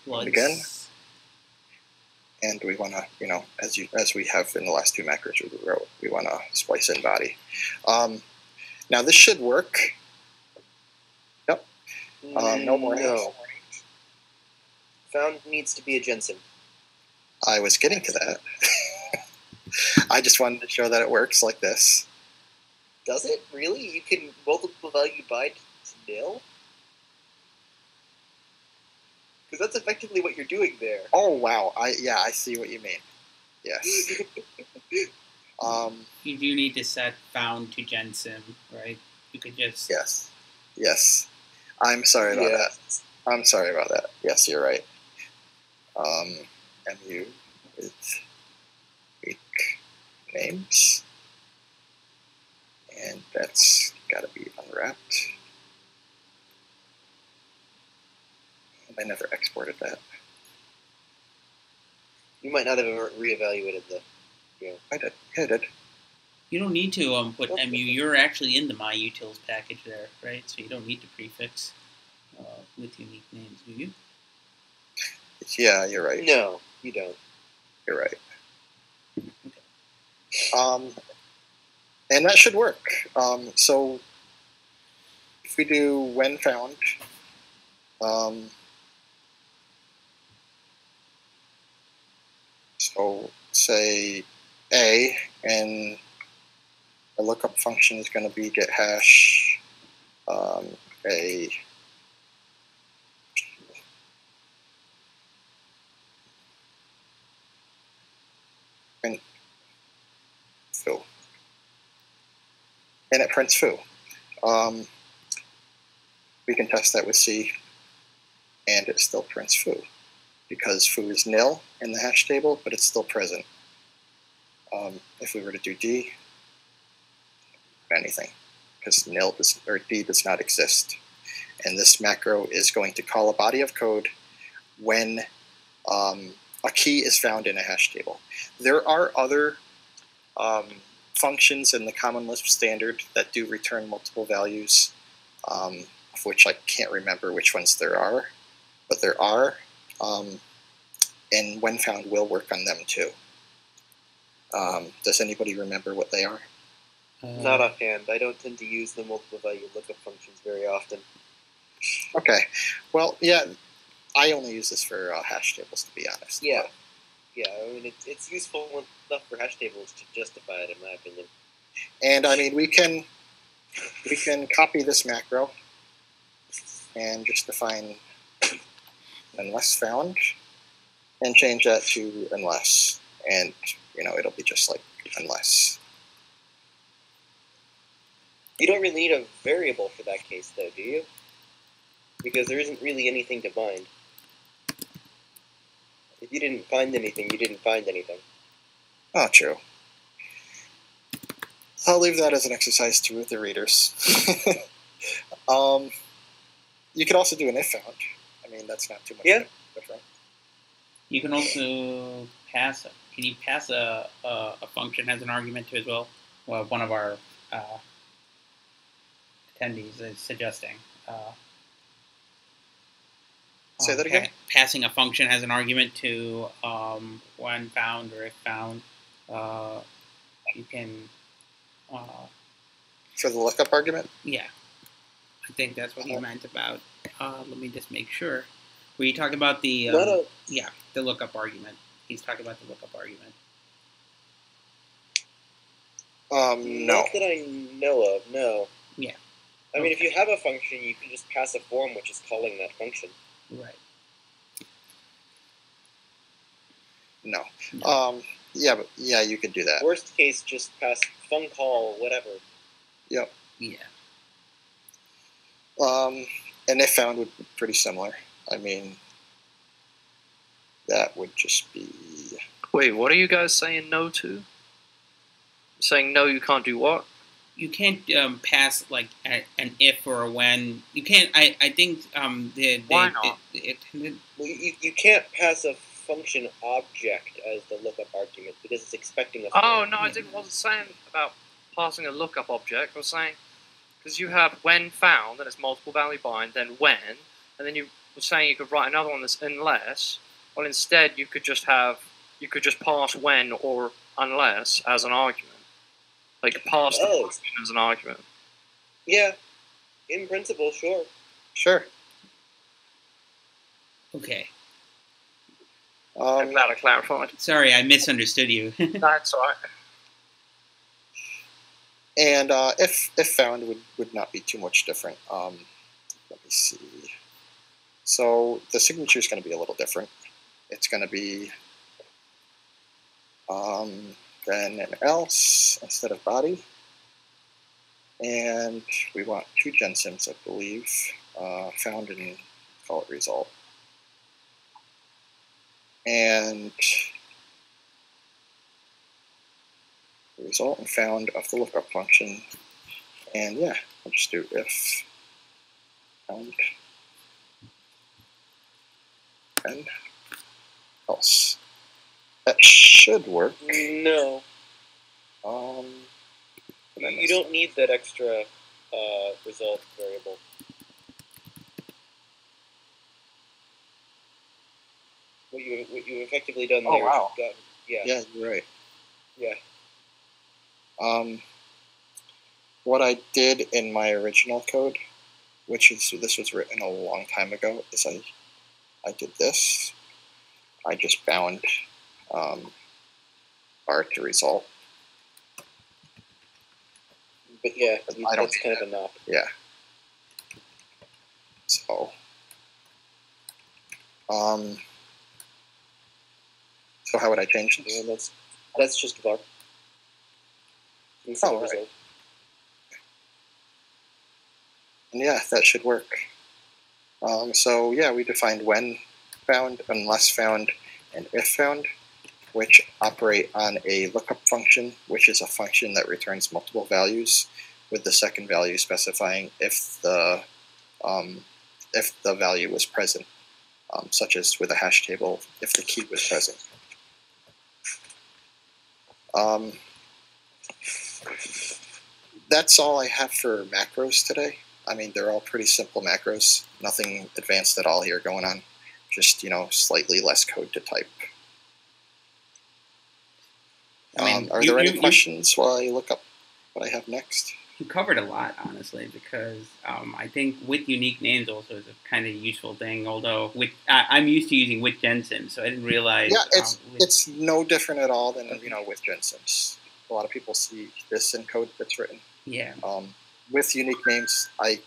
again. And we want to, as we have in the last two macros we wrote, we want to splice in body. Now this should work. Yep. No warnings. No. Found needs to be a Jensen. I was getting to that. I just wanted to show that it works like this. Does it really? You can multiple value bind to nil? Because that's effectively what you're doing there. Oh wow! I see what you mean. Yes. You do need to set found to gensim, right? You could just Yes. I'm sorry about that. I'm sorry about that. Yes, you're right. MU with weak names, and that's got to be unwrapped. I never exported that. You might not have reevaluated the. Yeah. I did. Yeah, I did. You don't need to put mu. You're actually in the myutils package there, right? So you don't need to prefix with unique names, do you? Yeah, you're right. No, you don't. You're right. And that should work. So if we do when found, so say A, and the lookup function is going to be get hash A. And foo. And it prints foo. We can test that with C, and it still prints foo, because foo is nil in the hash table, but it's still present. If we were to do D, anything, because D does not exist. And this macro is going to call a body of code when a key is found in a hash table. There are other functions in the Common Lisp standard that do return multiple values, of which I can't remember which ones there are, but there are, and when found will work on them too. Does anybody remember what they are? Not offhand. I don't tend to use the multiple value lookup functions very often. Okay. Well, yeah, I only use this for hash tables, to be honest. Yeah. Yeah, I mean, it's useful enough for hash tables to justify it, in my opinion. And I mean, we can copy this macro and just define unless found and change that to unless, and it'll be just like unless. You don't really need a variable for that case, though, do you? Because there isn't really anything to bind. If you didn't find anything, you didn't find anything. Oh, true. I'll leave that as an exercise to the readers. You could also do an if found. I mean, that's not too much different. You can also pass. Can you pass a function as an argument to as well? Well, one of our attendees is suggesting. Say that again? Passing a function as an argument to when found or if found. You can. For the lookup argument? Yeah. I think that's what he meant about. Let me just make sure. Were you talking about the the lookup argument? He's talking about the lookup argument. No. Not that I know of, no. Yeah. I mean, if you have a function, you can just pass a form which is calling that function. Right. No. Yeah, you could do that. Worst case, just pass fun call, whatever. Yep. Yeah. And if found would be pretty similar. I mean, that would just be... Wait, what are you guys saying no to? Saying no, you can't do what? You can't pass like an if or a when. You can't. I think Why not? Well, you can't pass a function object as the lookup argument because it's expecting a. Oh no, I wasn't saying about passing a lookup object. I was saying because you have when found and it's multiple value bind, then when, and then you were saying you could write another one that's unless. Well, instead you could just pass when or unless as an argument. Like, pass the function as an argument. Yeah. In principle, sure. Sure. Okay. I'm glad I clarified. Sorry, I misunderstood you. That's all right. And if found would not be too much different. Let me see. So the signature is going to be a little different. It's going to be then an else instead of body. And we want 2 gensims, I believe, found in, call it result. And the result and found of the lookup function. And yeah, I'll just do if found and else. That should work. No. You don't need that extra result variable. What you've effectively done there. Oh, wow. Yeah, you're right. Yeah. What I did in my original code, this was written a long time ago, is I did this. I just bound bar to result. But yeah, I don't that's kind of enough. Yeah. So, so how would I change this? Well, that's just var. Oh, right. And yeah, that should work. So yeah, we defined when found, unless found, and if found, which operate on a lookup function, which is a function that returns multiple values, with the second value specifying if the value was present, such as with a hash table, if the key was present. That's all I have for macros today. I mean, they're all pretty simple macros. Nothing advanced at all here going on. Just, slightly less code to type. Are there any questions while I look up what I have next? You covered a lot, honestly, because I think with unique names also is a kind of useful thing. Although I'm used to using with gensim, so I didn't realize. Yeah, it's no different at all than with gensims. A lot of people see this in code that's written. Yeah. With unique names, I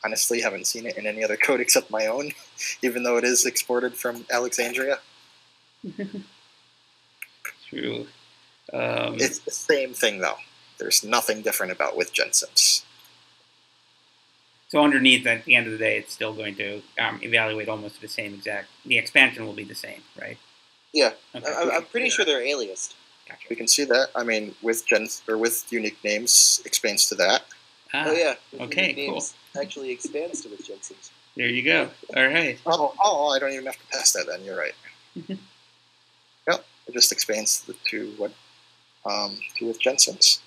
honestly haven't seen it in any other code except my own, even though it is exported from Alexandria. True. It's the same thing, though. There's nothing different about with gensims. So underneath, at the end of the day, it's still going to evaluate almost the same exact. The expansion will be the same, right? Yeah, okay. I'm pretty sure they're aliased. Gotcha. We can see that. I mean, with unique names expands to that. Oh yeah. Okay. Cool. Actually expands to with gensims. There you go. All right. Oh, I don't even have to pass that. Then you're right. Yep, it just expands to with gensims.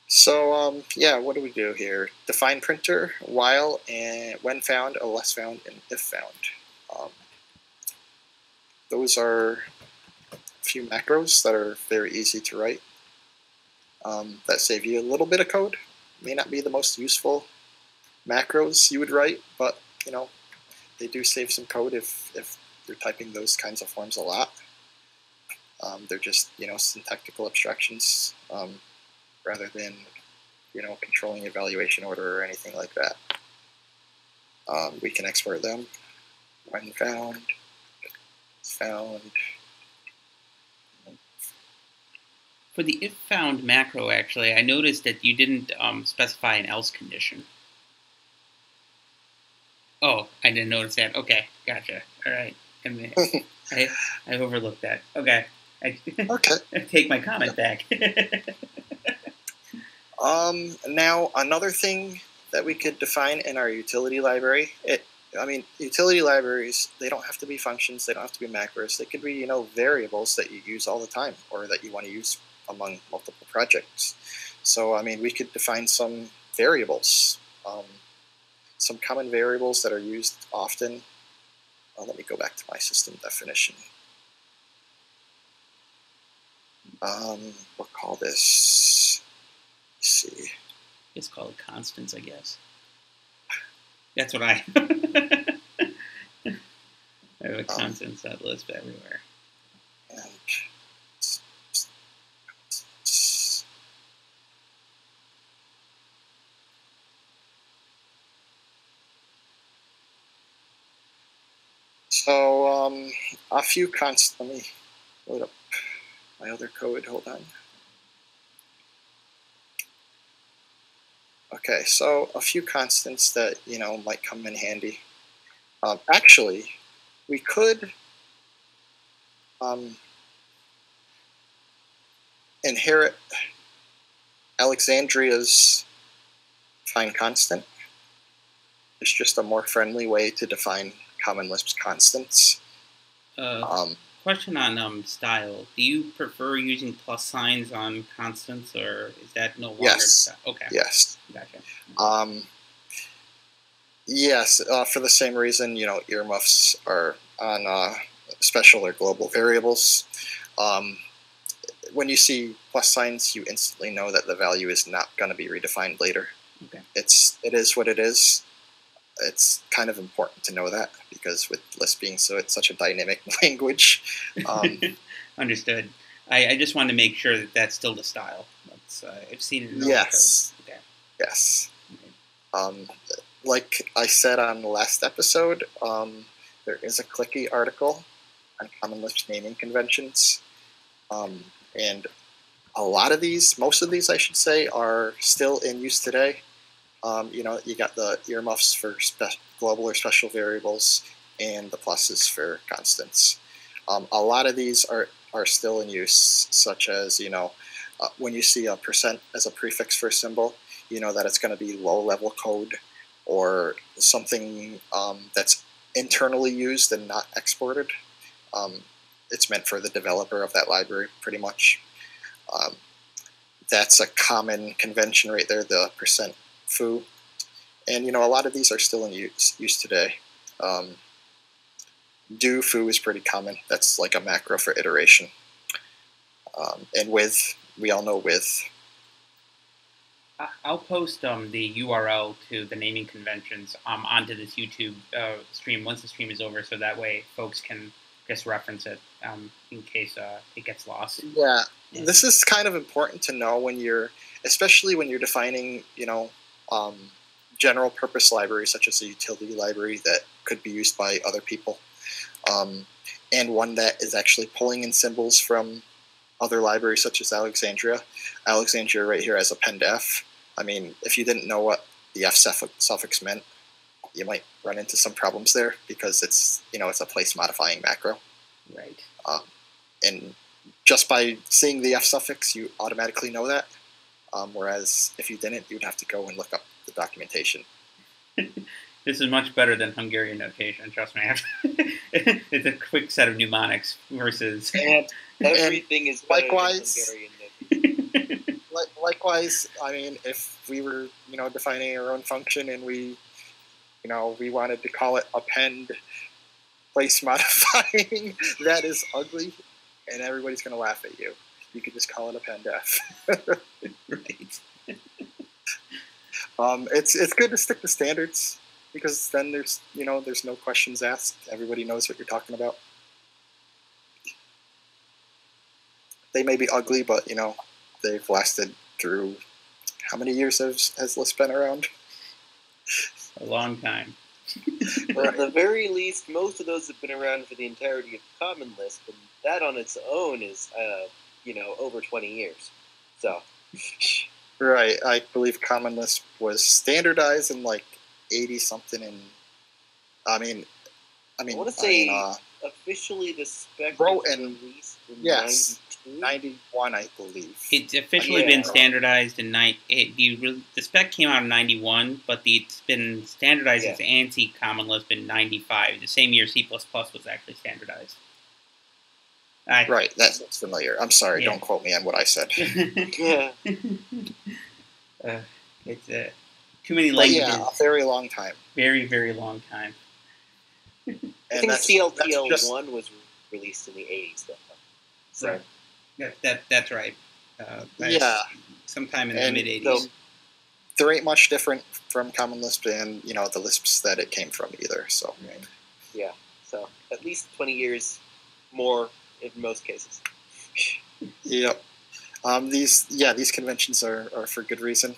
So yeah, what do we do here? Define printer, while, and when found, unless found, and if found. Those are a few macros that are very easy to write. That save you a little bit of code. May not be the most useful macros you would write, but they do save some code if you're typing those kinds of forms a lot. They're just syntactical abstractions rather than controlling evaluation order or anything like that. We can export them. When found. For the if found macro, actually, I noticed that you didn't specify an else condition. Oh, I didn't notice that. Okay, gotcha. All right. I overlooked that. Okay. Okay. I take my comment back. Now, another thing that we could define in our utility library, utility libraries, they don't have to be functions, they don't have to be macros, they could be, variables that you use all the time or that you want to use among multiple projects. So, we could define some variables, some common variables that are used often. Let me go back to my system definition. We'll call this, let's see. It's called constants, I guess. That's what I have a constants.lisp everywhere. And So a few constants. Let me load up my other code. Hold on. Okay, so a few constants that might come in handy. Actually, we could inherit Alexandria's define constant. It's just a more friendly way to define Common Lisp's constants. Question on style. Do you prefer using plus signs on constants, or is that no longer? Yes. Okay. Yes. Gotcha. Yes, for the same reason, earmuffs are on special or global variables. When you see plus signs, you instantly know that the value is not going to be redefined later. Okay. It is what it is. It's kind of important to know that because with Lisp being it's such a dynamic language. Understood. I just wanted to make sure that that's still the style. I've seen it in yes. Okay. Yes. Okay. Like I said on the last episode, there is a Clicky article on Common Lisp naming conventions. And a lot of these, most of these I should say, are still in use today. You got the earmuffs for global or special variables and the pluses for constants. A lot of these are still in use, such as, when you see a percent as a prefix for a symbol, you know that it's going to be low-level code or something that's internally used and not exported. It's meant for the developer of that library, pretty much. That's a common convention right there, the percent foo. And, a lot of these are still in use today. Do foo is pretty common. That's like a macro for iteration. And with, we all know with. I'll post the URL to the naming conventions onto this YouTube stream once the stream is over, so that way folks can just reference it in case it gets lost. Yeah, this is kind of important to know especially when you're defining, general purpose libraries such as a utility library that could be used by other people, and one that is actually pulling in symbols from other libraries such as Alexandria. Alexandria right here has append f. I mean, if you didn't know what the f suffix meant, you might run into some problems there because it's a place modifying macro. Right. And just by seeing the f suffix, you automatically know that. Whereas if you didn't, you'd have to go and look up the documentation. This is much better than Hungarian notation. Trust me. It's a quick set of mnemonics versus. And everything is better likewise. Than Hungarian notation. Likewise, I mean, if we were defining our own function and we wanted to call it append place modifying, that is ugly, and everybody's going to laugh at you. You could just call it append f. Right. It's good to stick to standards because then there's no questions asked. Everybody knows what you're talking about. They may be ugly, but they've lasted through how many years has Lisp been around? A long time. Well, at the very least, most of those have been around for the entirety of Common Lisp, and that on its own is, over 20 years. So. Right, I believe Common Lisp was standardized in like 80-something, and I want to say officially the spec was released in 91, I believe. It's officially been standardized in the spec came out in 91, but it's been standardized as ANSI Common Lisp in 95, the same year C++ was actually standardized. Right, that's familiar. I'm sorry, don't quote me on what I said. Yeah. It's too many languages. Yeah, a very long time. Very, very long time. I think CLTL1 was released in the 80s, though. So. Right. That's right. Sometime in the mid-80s. So there ain't much different from Common Lisp and, the Lisps that it came from either. So. Right. Yeah, so at least 20 years more in most cases. Yep. These conventions are for good reason.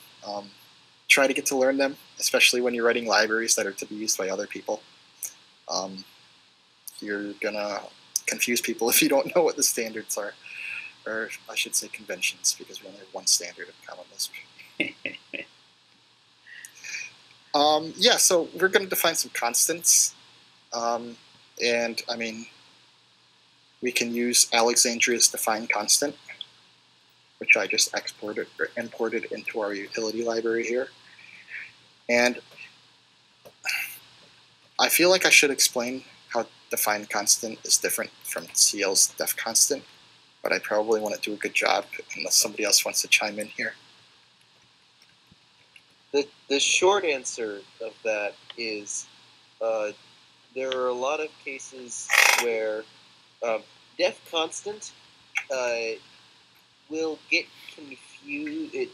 Try to get to learn them, especially when you're writing libraries that are to be used by other people. you're gonna confuse people if you don't know what the standards are, or I should say conventions, because we only have one standard of Common Lisp. Yeah, so we're going to define some constants, and I mean, we can use Alexandria's define constant, which I just exported or imported into our utility library here. And I feel like I should explain how define constant is different from CL's def constant, but I probably want to do a good job unless somebody else wants to chime in here. The short answer of that is there are a lot of cases where def constant will get confused.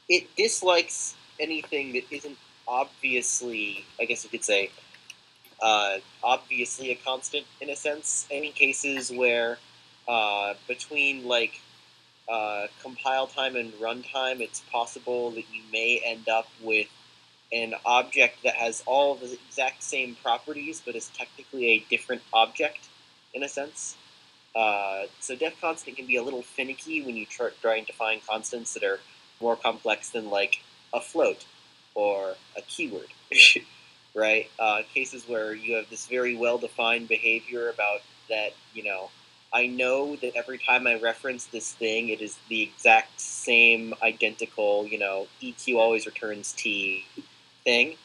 It dislikes anything that isn't obviously, I guess you could say, obviously a constant in a sense. Any cases where between like compile time and runtime, it's possible that you may end up with an object that has all the exact same properties, but is technically a different object in a sense. So def constant can be a little finicky when you try and define constants that are more complex than like a float or a keyword, right? Cases where you have this very well-defined behavior about that, I know that every time I reference this thing, it is the exact same identical, EQ always returns T thing.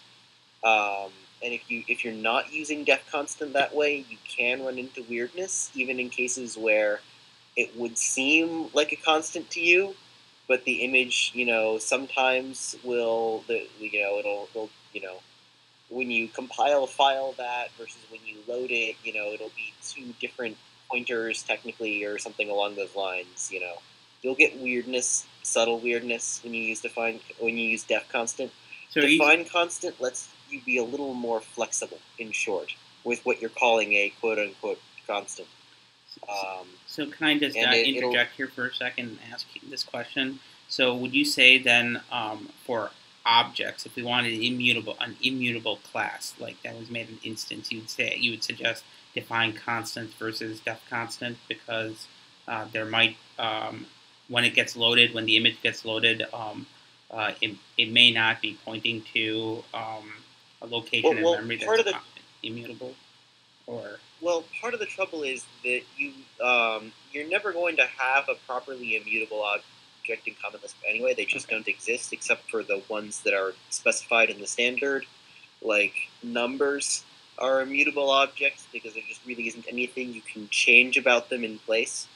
And if you're not using def constant that way, you can run into weirdness, even in cases where it would seem like a constant to you, but the image, sometimes will, when you compile a file that versus when you load it, it'll be two different pointers technically or something along those lines. You'll get weirdness, subtle weirdness when you use def constant. So define constant lets you be a little more flexible, in short, with what you're calling a quote-unquote constant. So can I just interject here for a second and ask you this question? So would you say then for objects, if we wanted an immutable class, like that was made an instance, you would suggest define constant versus def constant, because there might, when the image gets loaded, it may not be pointing to a location in memory that's immutable, or part of the trouble is that you're never going to have a properly immutable object in Common Lisp anyway. They just don't exist, except for the ones that are specified in the standard, like numbers are immutable objects because there just really isn't anything you can change about them in place.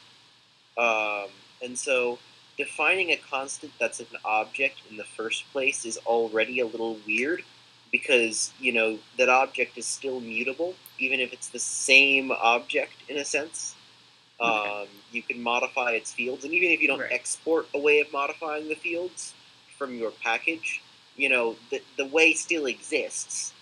And so defining a constant that's an object in the first place is already a little weird, because that object is still mutable even if it's the same object in a sense. You can modify its fields, and even if you don't export a way of modifying the fields from your package, the way still exists.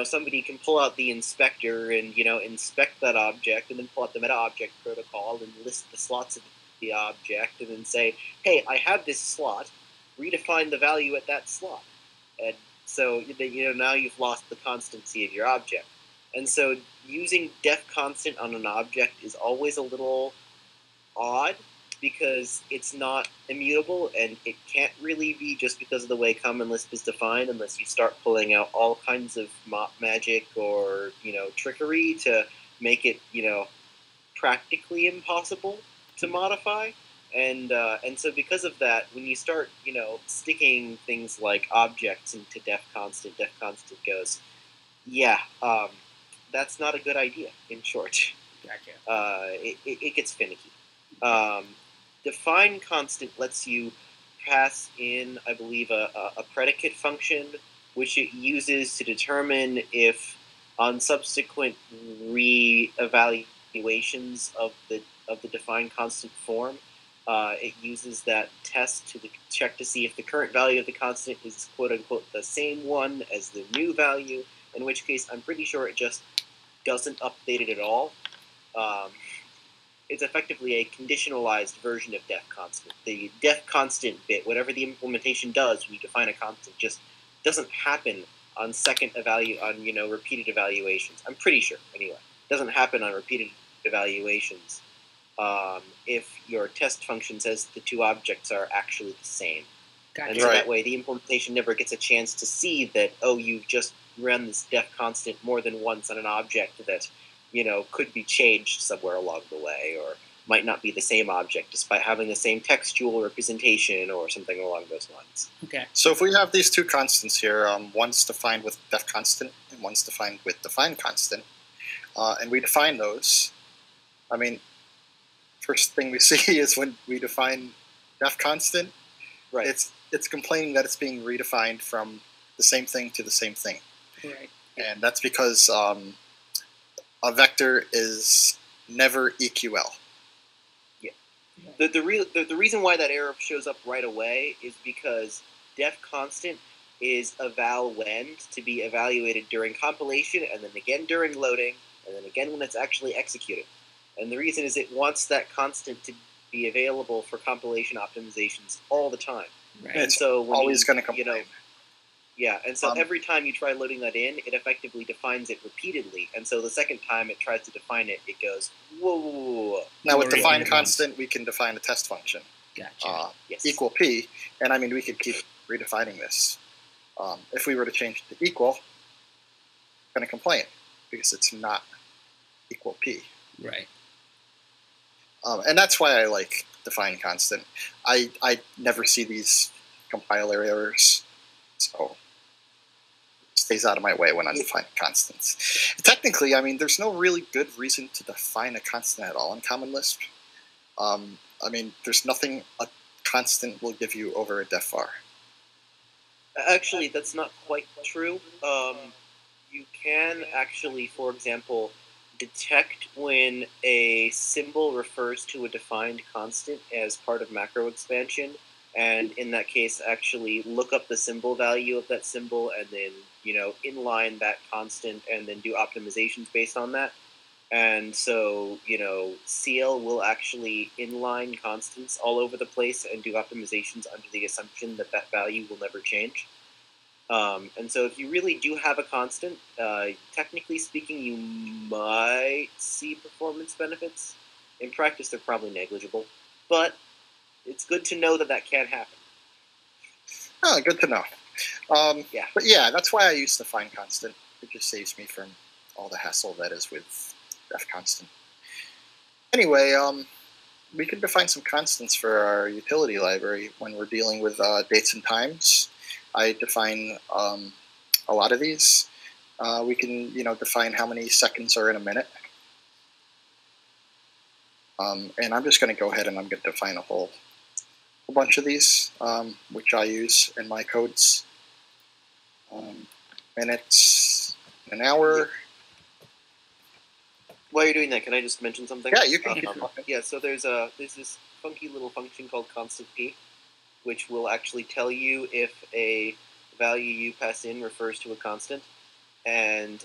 Somebody can pull out the inspector and inspect that object, and then pull out the meta object protocol and list the slots of the object, and then say, hey, I have this slot, redefine the value at that slot. And so now you've lost the constancy of your object. And so using def constant on an object is always a little odd, because it's not immutable, and it can't really be just because of the way Common Lisp is defined, unless you start pulling out all kinds of magic or trickery to make it practically impossible to modify. And so because of that, when you start sticking things like objects into def constant goes, that's not a good idea, in short. Gotcha. It gets finicky. Define constant lets you pass in, I believe, a predicate function, which it uses to determine if, on subsequent re-evaluations of the define constant form, it uses that test to check to see if the current value of the constant is quote-unquote the same one as the new value, in which case I'm pretty sure it just doesn't update it at all. It's effectively a conditionalized version of def constant. The def constant bit, whatever the implementation does when you define a constant, just doesn't happen on repeated evaluations. I'm pretty sure, anyway. doesn't happen on repeated evaluations if your test function says the two objects are actually the same. Gotcha. And so Right. that way the implementation never gets a chance to see that, oh, you've just run this def constant more than once on an object that, could be changed somewhere along the way, or might not be the same object despite having the same textual representation or something along those lines. Okay. So if we have these two constants here, one's defined with def constant and one's defined with define constant, and we define those, I mean, first thing we see is when we define def constant, Right. it's complaining that it's being redefined from the same thing to the same thing. Right. And that's because a vector is never EQL. The reason why that error shows up right away is because def constant is eval when to be evaluated during compilation, and then again during loading, and then again when it's actually executed. And the reason is it wants that constant to be available for compilation optimizations all the time. Right. And It's so when always going to complain. Yeah, and so Um, every time you try loading that in, it effectively defines it repeatedly. And so the second time it tries to define it, it goes, whoa. Now with Already define did constant, we can define a test function Gotcha. Yes. equal p, and I mean we could keep redefining this. If we were to change it to equal, it's going to complain because it's not equal p. Right. And that's why I like define constant. I never see these compiler errors, so it stays out of my way when I'm defining constants. Technically, I mean, there's no really good reason to define a constant at all in Common Lisp. I mean, there's nothing a constant will give you over a def var. Actually, that's not quite true. You can actually, for example, detect when a symbol refers to a defined constant as part of macro expansion, and in that case, actually look up the symbol value of that symbol and then, inline that constant and then do optimizations based on that. And so, CL will actually inline constants all over the place and do optimizations under the assumption that that value will never change. And so if you really do have a constant, technically speaking, you might see performance benefits. In practice, they're probably negligible. But it's good to know that that can happen. Oh, good to know. Yeah. But yeah, that's why I use define constant. It just saves me from all the hassle that is with def constant. Anyway, we can define some constants for our utility library when we're dealing with dates and times. I define a lot of these. We can, define how many seconds are in a minute. And I'm just going to go ahead and I'm going to define a whole bunch of these, which I use in my codes. Minutes, an hour. While you're doing that, can I just mention something? Yeah, you can keep talking. Yeah, so there's this funky little function called constant p, which will actually tell you if a value you pass in refers to a constant. And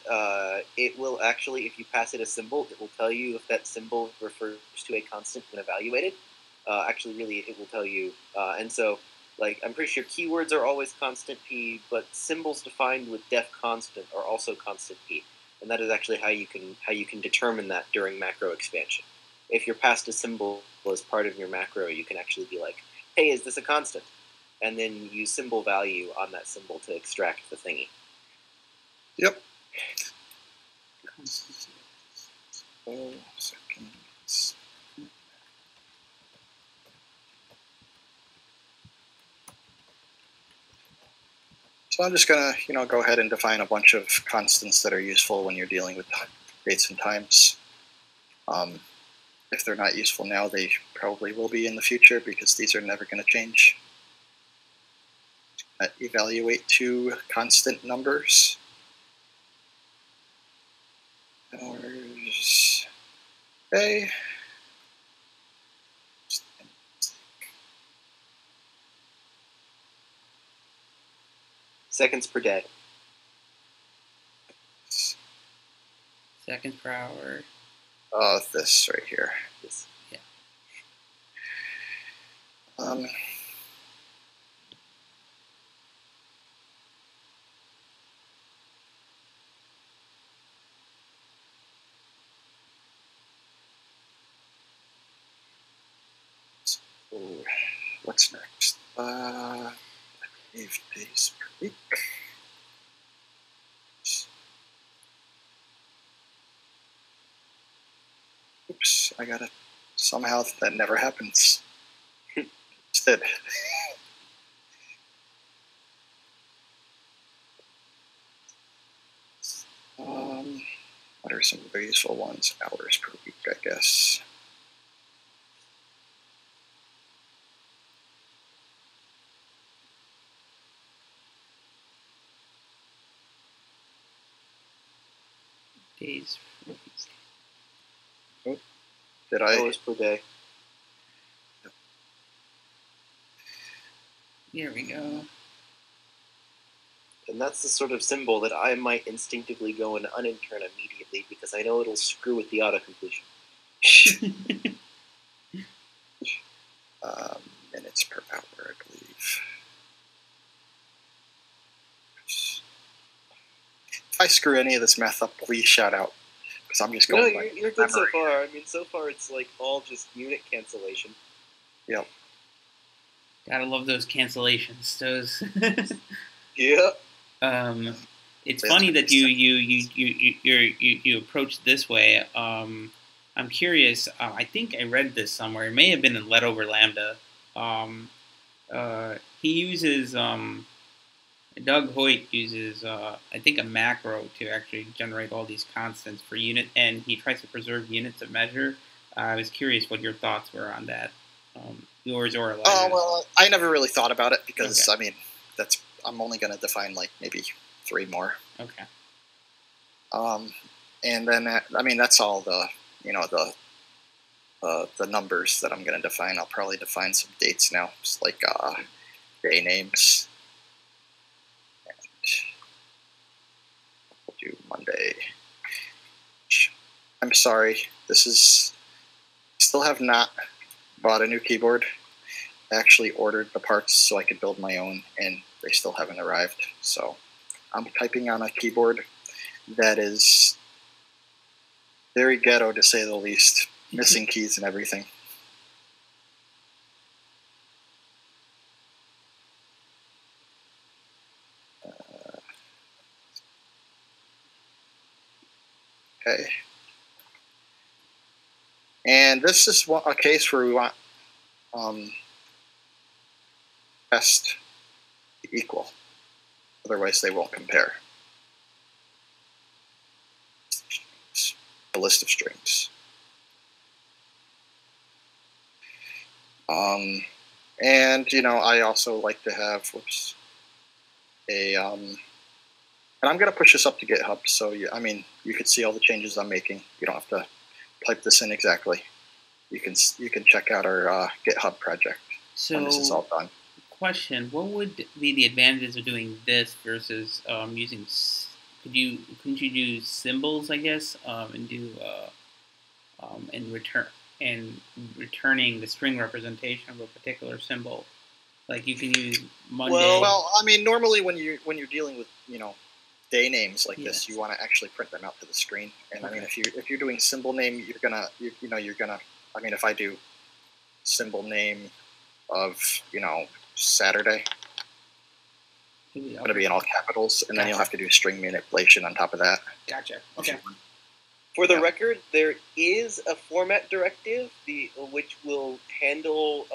it will actually, if you pass it a symbol, it will tell you if that symbol refers to a constant when evaluated. Actually, really, it will tell you. And so, I'm pretty sure keywords are always constant p, but symbols defined with def constant are also constant p. And that is actually how you can determine that during macro expansion. If you're passed a symbol as part of your macro, you can actually be like, hey, is this a constant? And then use symbol value on that symbol to extract the thingy. Yep. Seconds. So I'm just going to, go ahead and define a bunch of constants that are useful when you're dealing with dates and times. If they're not useful now, they probably will be in the future because these are never going to change. Evaluate two constant numbers. Hours. Okay. Seconds per day. Seconds per hour. This right here. Yes. Yeah. what's next? I believe days per week. Oops, I got it. Somehow that never happens. Instead. What are some of the useful ones? Hours per week, I guess. Days. Oh, did I? Hours per day. Here we go. And that's the sort of symbol that I might instinctively go and unintern immediately because I know it'll screw with the auto-completion. Minutes per hour, I believe. If I screw any of this math up, please shout out. Because I'm just going by you're good so memory. far. I mean, so far it's like all just unit cancellation. Yep. Gotta love those cancellations. Those. Yeah. It's funny that you approach this way. I'm curious. I think I read this somewhere. It may have been in Let Over Lambda. He uses Doug Hoyt uses I think a macro to actually generate all these constants for unit, and he tries to preserve units of measure. I was curious what your thoughts were on that. Yours or Elijah's. Oh, well, I never really thought about it because, Okay. I mean, I'm only going to define, like, maybe 3 more. Okay. And then, that's all the, the numbers that I'm going to define. I'll probably define some dates now, just like day names. And we'll do Monday. I'm sorry, still have not bought a new keyboard. I actually ordered the parts so I could build my own, and they still haven't arrived. So I'm typing on a keyboard that is very ghetto, to say the least, missing keys and everything. Okay. And this is a case where we want best equal. Otherwise, they won't compare. A list of strings. And, I also like to have, and I'm going to push this up to GitHub, so, you can see all the changes I'm making. You don't have to type this in exactly. You can check out our GitHub project when this is all done. Question: what would be the advantages of doing this versus using? Couldn't you do symbols? I guess and do returning the string representation of a particular symbol. Like you can use Monday. Well, normally when you're dealing with day names like this, you want to actually print them out to the screen. And Okay. if you're doing symbol name, you're gonna. If I do symbol name of Saturday, it's going to be in all capitals, and then you'll have to do string manipulation on top of that. Gotcha. Okay. For the record, there is a format directive which will handle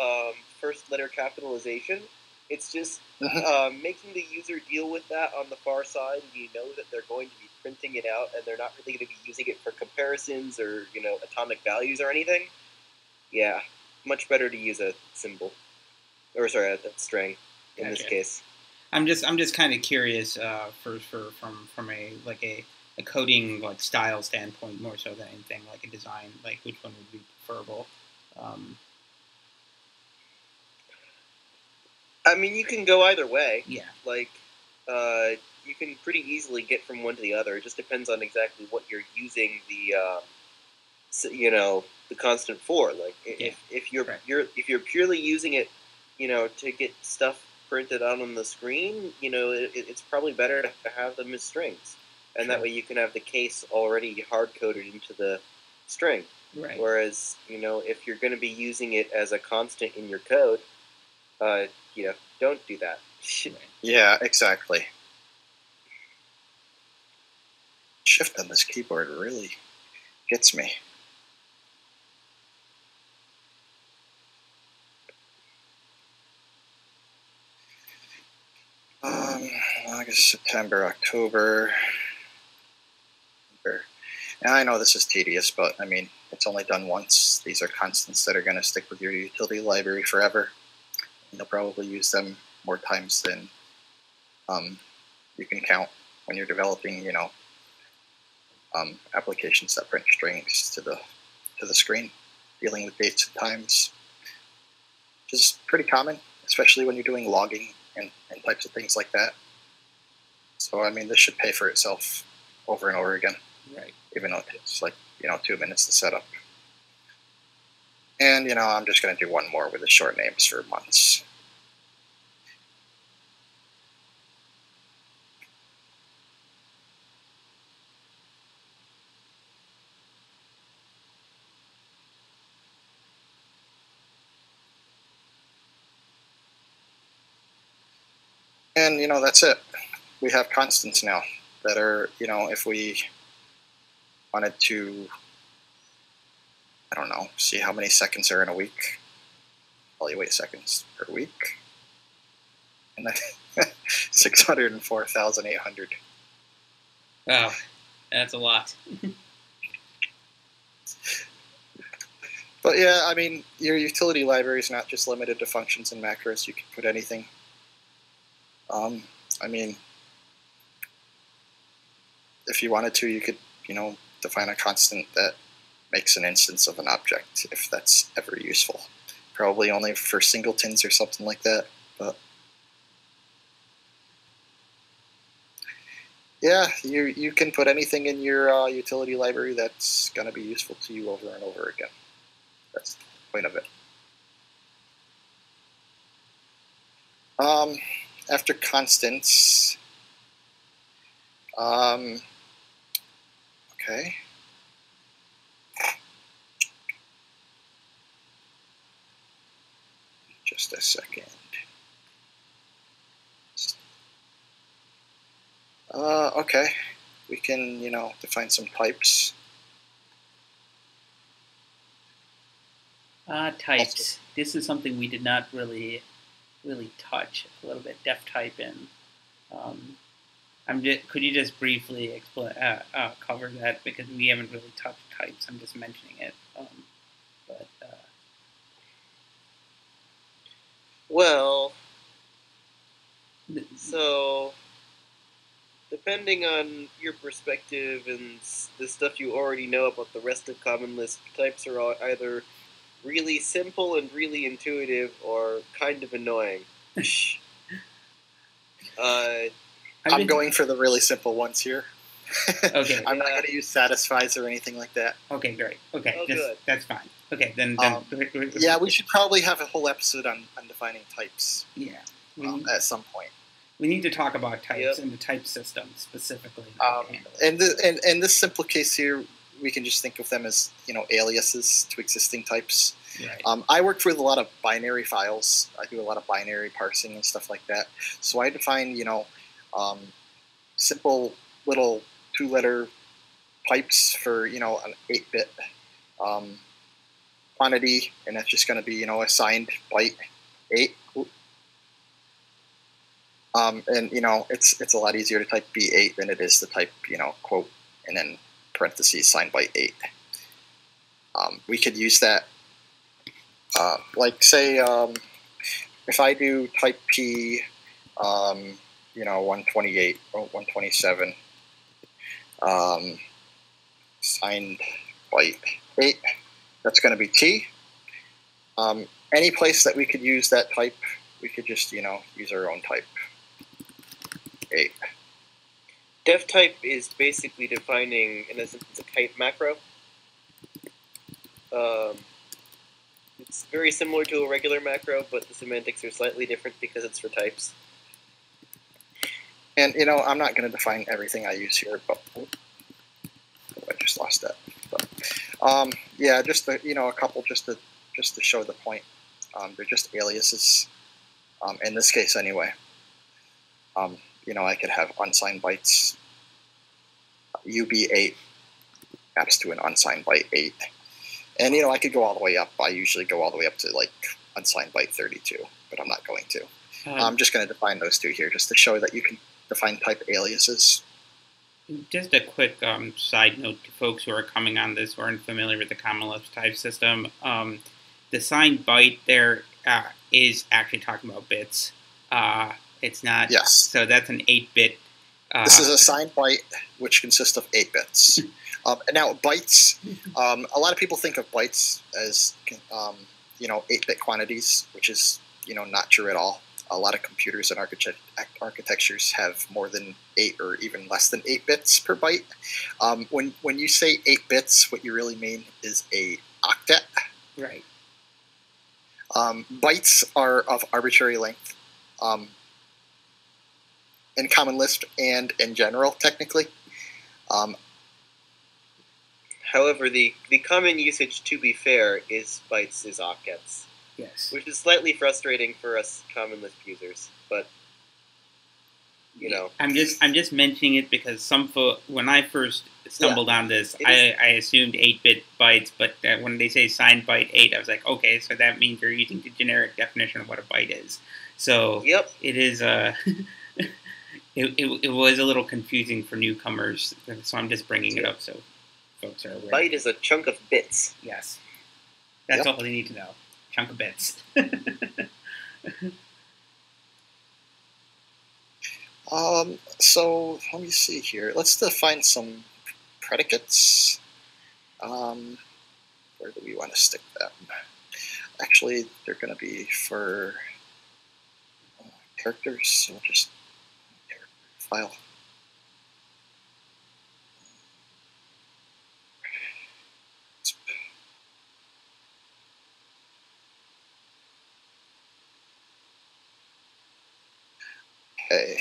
first letter capitalization. It's just making the user deal with that on the far side. You know that they're going to be printing it out, and they're not really going to be using it for comparisons or atomic values or anything. Yeah, much better to use a symbol, or sorry, a string in this case. I'm just kind of curious from a coding style standpoint more so than anything like a design, like which one would be preferable. You can go either way. Yeah. You can pretty easily get from one to the other. It just depends on exactly what you're using the constant for. If you're purely using it, to get stuff printed out on the screen, it's probably better to have them as strings, and that way you can have the case already hard coded into the string. Right. Whereas if you're going to be using it as a constant in your code, don't do that. Yeah, exactly. Shift on this keyboard really gets me. August, September, October. And I know this is tedious, but I mean, it's only done once. These are constants that are going to stick with your utility library forever. You'll probably use them more times than you can count when you're developing, applications that print strings to the screen, dealing with dates and times, which is pretty common, especially when you're doing logging and types of things like that. So I mean, this should pay for itself over and over again. Right. Even though it's like 2 minutes to set up. And I'm just going to do one more with the short names for months. And that's it. We have constants now that are, if we wanted to, I don't know, see how many seconds are in a week, evaluate seconds per week, and then 604,800. Wow, that's a lot. But yeah, I mean, your utility library is not just limited to functions and macros. You can put anything. I mean, if you wanted to, you could, define a constant that makes an instance of an object, if that's ever useful. Probably only for singletons or something like that, but yeah, you can put anything in your utility library that's going to be useful to you over and over again. That's the point of it. After constants, okay. Just a second. Okay, we can, define some types. Types. This is something we did not really touch a little bit. Def type and could you just briefly explain cover that, because we haven't really touched types. I'm just mentioning it. Well, so depending on your perspective and the stuff you already know about the rest of Common Lisp, types are either really simple and really intuitive, or kind of annoying. I'm going for the really simple ones here. Okay. I'm not going to use satisfies or anything like that. Okay, great. Okay, Oh, good. That's fine. Okay, then yeah, we should probably have a whole episode on defining types. Yeah. At some point. We need to talk about types and the type system specifically. In this simple case here, we can just think of them as aliases to existing types. Right. I work with a lot of binary files. I do a lot of binary parsing and stuff like that. So I define simple little 2-letter pipes for an 8-bit quantity, and that's just going to be assigned byte 8. And it's a lot easier to type B8 than it is to type quote and then parentheses signed byte 8. We could use that, like say if I do type P 128 or 127 signed byte 8, that's going to be T. Any place that we could use that type, we could just use our own type 8. Def type is basically defining, in essence, a type macro. It's very similar to a regular macro, but the semantics are slightly different because it's for types. And I'm not going to define everything I use here, but I just lost that. But, yeah, just a couple just to show the point. They're just aliases. in this case anyway. I could have unsigned bytes. UB8 maps to an unsigned byte 8. And, I could go all the way up. I usually go all the way up to, unsigned byte 32, but I'm not going to. I'm just going to define those two here just to show that you can define type aliases. Just a quick side note to folks who are coming on this who aren't familiar with the Common Lisp type system. The signed byte there is actually talking about bits. It's not. Yes. So that's an 8-bit. This is a signed byte, which consists of 8 bits. And now bytes, a lot of people think of bytes as, 8-bit quantities, which is, not true at all. A lot of computers and architectures have more than 8 or even less than 8 bits per byte. When you say 8 bits, what you really mean is a octet. Right. Bytes are of arbitrary length in Common Lisp and in general, technically. However, the common usage, to be fair, is bytes is octets. Yes. Which is slightly frustrating for us Common Lisp users, but I'm just mentioning it because when I first stumbled on this, I assumed 8-bit bytes, but when they say signed byte 8, I was like, okay, so that means you're using the generic definition of what a byte is. So yep. It is it was a little confusing for newcomers, so I'm just bringing it up so folks are aware. Byte is a chunk of bits. Yes. That's all they need to know. Chunk of bits. So let me see here. Let's define some predicates. Where do we want to stick them? Actually, they're going to be for characters, so we'll just file. Okay.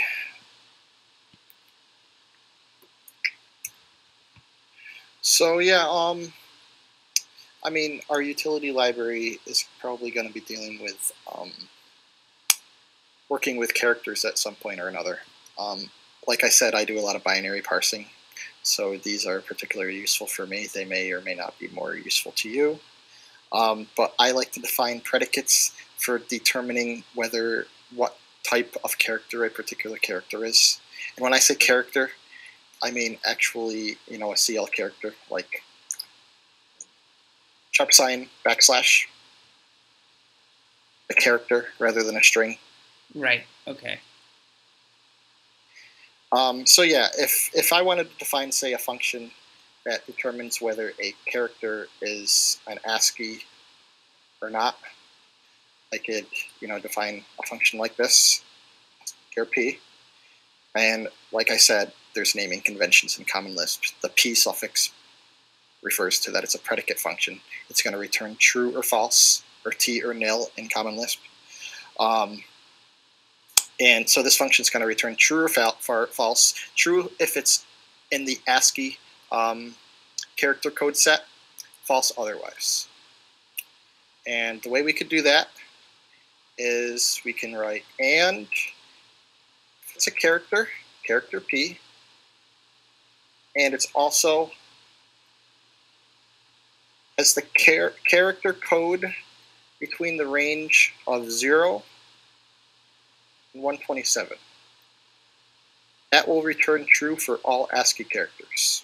So yeah, I mean, our utility library is probably going to be dealing with working with characters at some point or another. Like I said, I do a lot of binary parsing, so these are particularly useful for me. They may or may not be more useful to you. But I like to define predicates for determining what type of character a particular character is. And when I say character, I mean actually, a CL character, like $, a character rather than a string. Right, okay. So yeah, if I wanted to define, say, a function that determines whether a character is an ASCII or not, I could, define a function like this, char p. And like I said, there's naming conventions in Common Lisp. The p suffix refers to that it's a predicate function. It's going to return true or false, or t or nil in Common Lisp. And so this function is going to return true or false. True if it's in the ASCII character code set, false otherwise. And the way we could do that is we can write and, if it's a character p, and it's also has the character code between the range of 0 and 127. That will return true for all ASCII characters.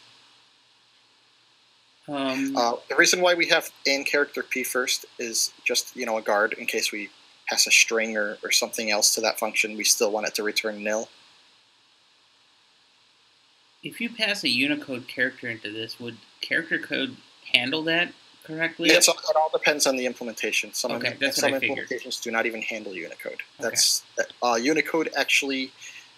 The reason why we have and character p first is just, a guard in case we pass a string or something else to that function. We still want it to return nil. If you pass a Unicode character into this, would character code handle that correctly? Yeah, it all depends on the implementation. Some implementations do not even handle Unicode. That's Unicode actually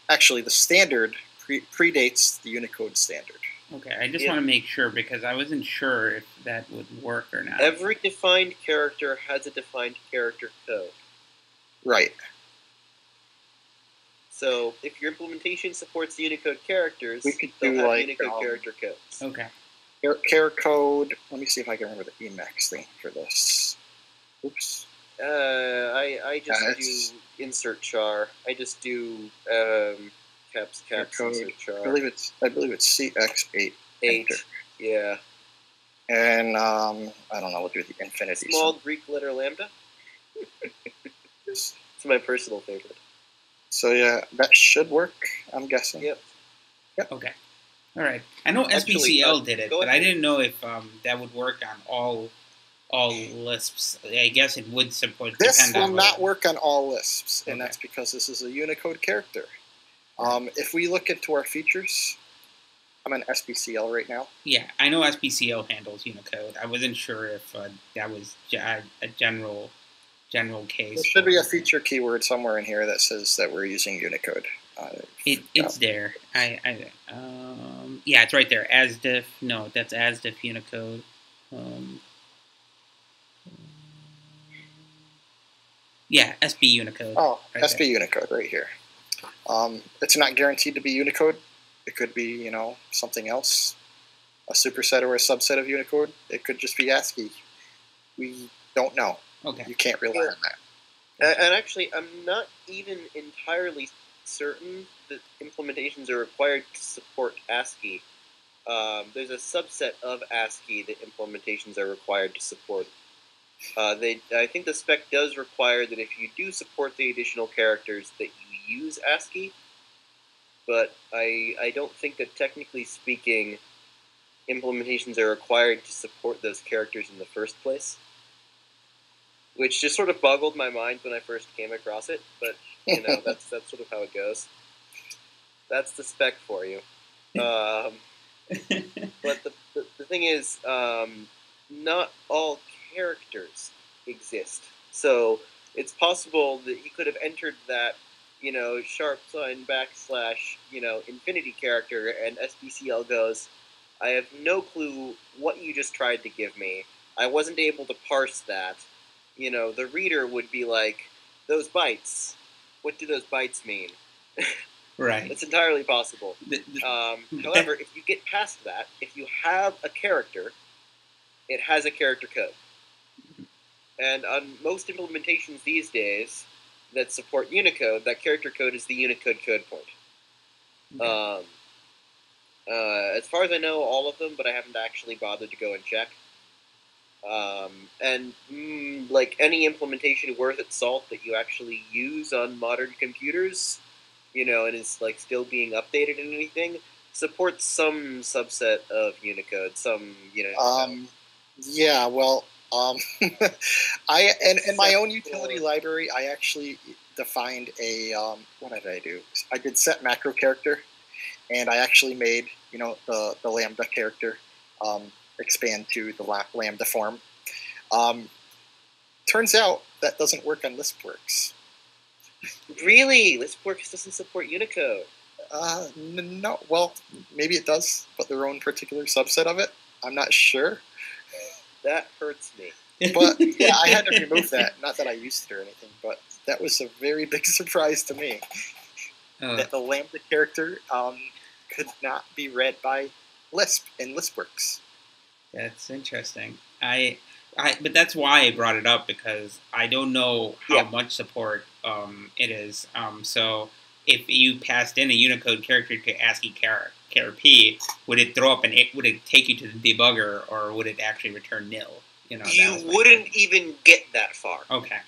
the standard predates the Unicode standard. Okay, I just want to make sure because I wasn't sure if that would work or not. Every defined character has a defined character code. Right. So if your implementation supports Unicode characters, we could they'll do have Unicode character codes. Okay. Char code. Let me see if I can remember the Emacs thing for this. Oops. I just do insert char. I just do caps insert char. I believe it's CX8. Eight. Yeah. And I don't know, we'll do the infinity. Small Greek letter lambda. It's my personal favorite. So yeah, that should work, I'm guessing. Yep. Okay. All right. I know SBCL did it, but I didn't know if that would work on all Lisps. I guess it would support. This will not work on all Lisps, and that's because this is a Unicode character. If we look into our features, I'm in SBCL right now. Yeah, I know SBCL handles Unicode. I wasn't sure if that was a general case. There should be a feature keyword somewhere in here that says that we're using Unicode. It's there. Yeah, it's right there. ASDIF. No, that's ASDIF Unicode. Yeah, SB Unicode. Oh, right SB there. Unicode right here. It's not guaranteed to be Unicode. It could be, something else, a superset or a subset of Unicode. It could just be ASCII. We don't know. Okay. You can't rely on that. And actually, I'm not even entirely certain that implementations are required to support ASCII. There's a subset of ASCII that implementations are required to support. I think the spec does require that if you do support the additional characters that you use ASCII, but I don't think that technically speaking, implementations are required to support those characters in the first place. Which just sort of boggled my mind when I first came across it, but that's sort of how it goes. That's the spec for you. But the thing is, not all characters exist. So it's possible that he could have entered that, sharp sign / infinity character, and SBCL goes, I have no clue what you just tried to give me. I wasn't able to parse that. The reader would be like, those bytes, what do those bytes mean? Right. It's entirely possible. However, if you get past that, if you have a character, it has a character code. And on most implementations these days that support Unicode, that character code is the Unicode code point. Okay. As far as I know, all of them, but I haven't actually bothered to go and check. Like any implementation worth its salt that you actually use on modern computers, and is like still being updated and anything, supports some subset of Unicode. Yeah, well, in my own utility library, I actually defined a what did I do? I did set macro character, and I actually made the lambda character expand to the lambda form. Turns out that doesn't work on LispWorks. Really? LispWorks doesn't support Unicode? No. Well, maybe it does, but their own particular subset of it. I'm not sure. That hurts me. But yeah, I had to remove that. Not that I used it or anything, but that was a very big surprise to me. That the lambda character could not be read by Lisp in LispWorks. That's interesting. But that's why I brought it up, because I don't know how much support it is. So if you passed in a Unicode character to ASCII char P, would it throw up would it take you to the debugger, or would it actually return nil? You wouldn't even get that far. Okay.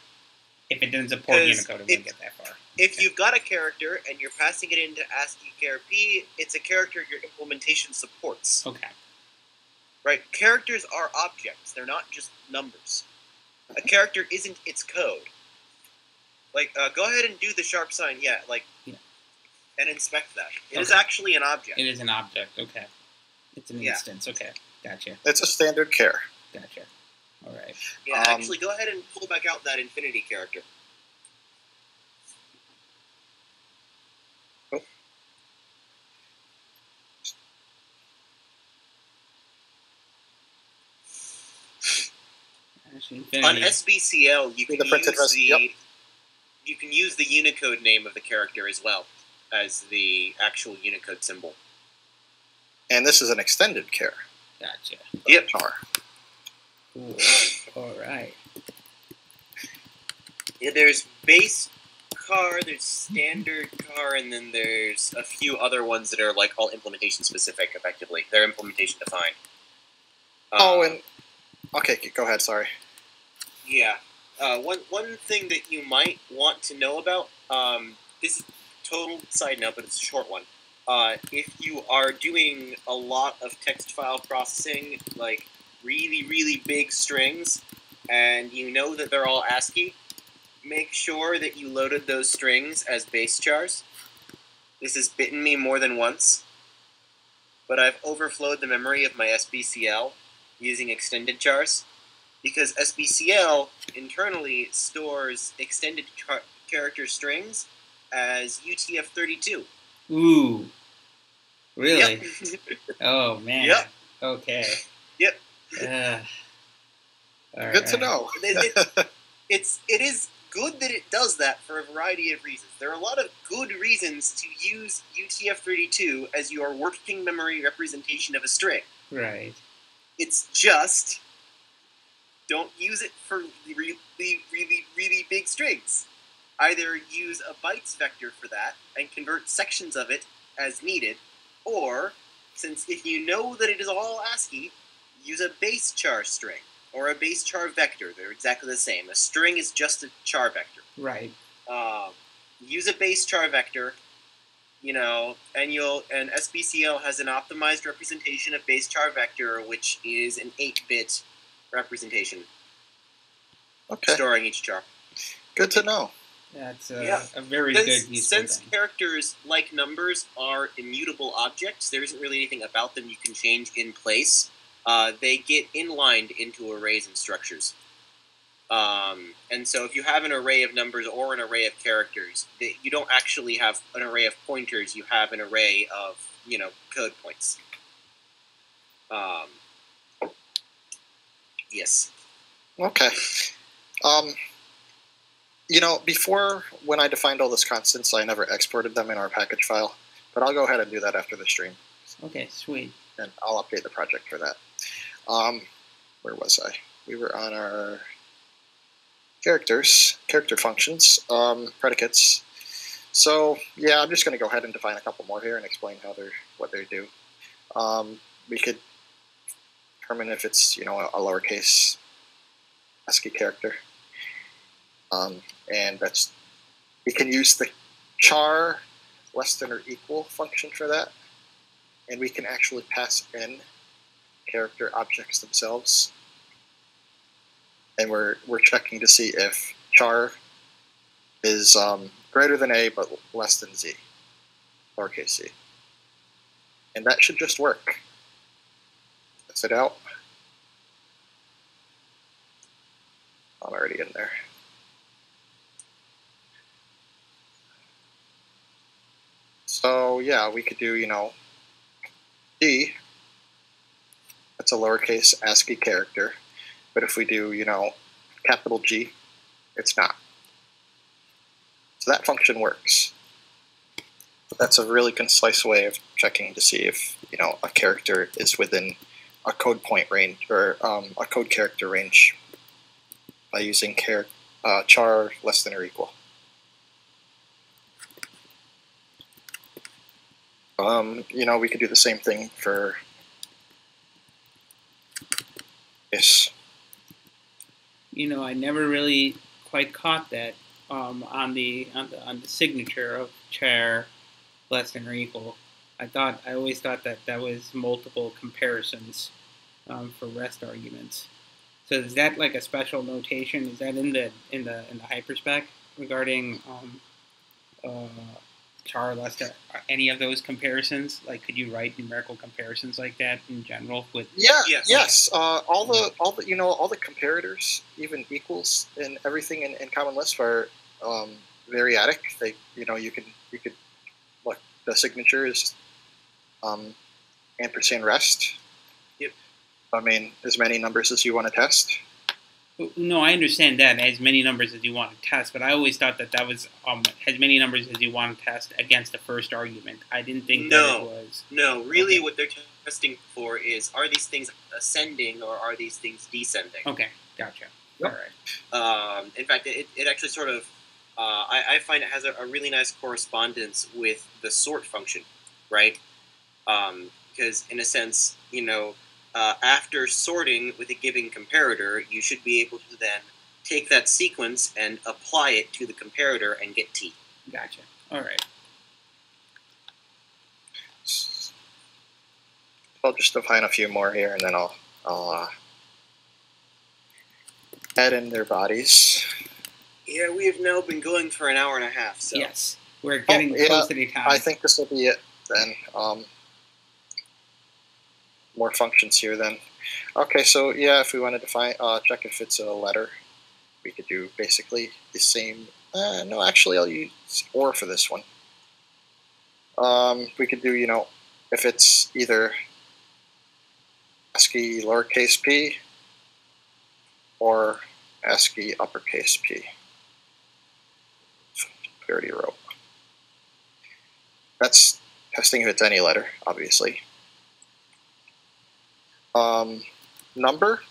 If it didn't support Unicode, it wouldn't get that far. If you've got a character and you're passing it into ASCII char P, it's a character your implementation supports. Okay. Right? Characters are objects. They're not just numbers. A character isn't its code. Like, go ahead and do the sharp sign, and inspect that. It is actually an object. It is an object, okay. It's an instance, okay. Gotcha. It's a standard char. Gotcha. All right. Yeah, actually, go ahead and pull back out that infinity character. On SBCL, you can use the Unicode name of the character as well as the actual Unicode symbol. And this is an extended char. Gotcha. Yep. Char. Cool. All right. Yeah, there's base car, there's standard car, and then there's a few other ones that are like all implementation specific. Effectively, they're implementation defined. Okay, go ahead. Sorry. Yeah. One thing that you might want to know about, this is total side note, but it's a short one. If you are doing a lot of text file processing, like really, really big strings, and you know that they're all ASCII, make sure that you loaded those strings as base chars. This has bitten me more than once, but I've overflowed the memory of my SBCL using extended chars, because SBCL internally stores extended character strings as UTF-32. Ooh. Really? Yep. Oh, man. Yep. Okay. Yep. Good to know. It is good that it does that for a variety of reasons. There are a lot of good reasons to use UTF-32 as your working memory representation of a string. Right. It's just, don't use it for really, really, really big strings. Either use a bytes vector for that and convert sections of it as needed, or, since if you know that it is all ASCII, use a base char string or a base char vector. They're exactly the same. A string is just a char vector. Right. Use a base char vector, and SBCL has an optimized representation of base char vector, which is an 8-bit representation. Okay. Storing each char. Good to know. That's a very good useful Since thing. characters, like numbers, are immutable objects, there isn't really anything about them you can change in place. They get inlined into arrays and structures. And so if you have an array of numbers or an array of characters, you don't actually have an array of pointers, you have an array of, code points. Yes. Okay. Before, when I defined all those constants, I never exported them in our package file, but I'll go ahead and do that after the stream. Okay, sweet. And I'll update the project for that. Where was I? We were on our character functions, predicates. So yeah, I'm just going to go ahead and define a couple more here and explain what they do. We could determine if it's a lowercase ASCII character, and we can use the char less than or equal function for that, and we can actually pass in character objects themselves, and we're checking to see if char is greater than a but less than z, lowercase z, and that should just work. Test it out. I'm already in there. So yeah, we could do D. That's a lowercase ASCII character, but if we do capital G, it's not. So that function works. But that's a really concise way of checking to see if a character is within a code point range or a code character range by using char less than or equal. We could do the same thing for this. I never really quite caught that on the signature of char less than or equal. I always thought that was multiple comparisons for rest arguments. So is that like a special notation? Is that in the hyperspec regarding char less than any of those comparisons? Like, could you write numerical comparisons like that in general with? Yeah. Yes. All the comparators, even equals, and everything in Common Lisp are variadic. They you could look, the signature is ampersand rest. Yep. I mean, as many numbers as you want to test. No, I understand that, as many numbers as you want to test, but I always thought that was as many numbers as you want to test against the first argument. I didn't think that it was. No, really, okay. What they're testing for is, are these things ascending or are these things descending? Okay, gotcha. All right. In fact, it actually sort of, I find it has a really nice correspondence with the sort function, right? Because in a sense, after sorting with a given comparator, you should be able to then take that sequence and apply it to the comparator and get T. Gotcha. All right. I'll just define a few more here, and then I'll add in their bodies. Yeah, we have now been going for an hour and a half. So Yes, we're getting close to the time. I think this will be it then. More functions here then. Okay, so yeah, if we want to define, check if it's a letter, we could do basically the same. No, actually, I'll use OR for this one. We could do, if it's either ASCII lowercase p or ASCII uppercase p. Parity row. That's testing if it's any letter, obviously. Number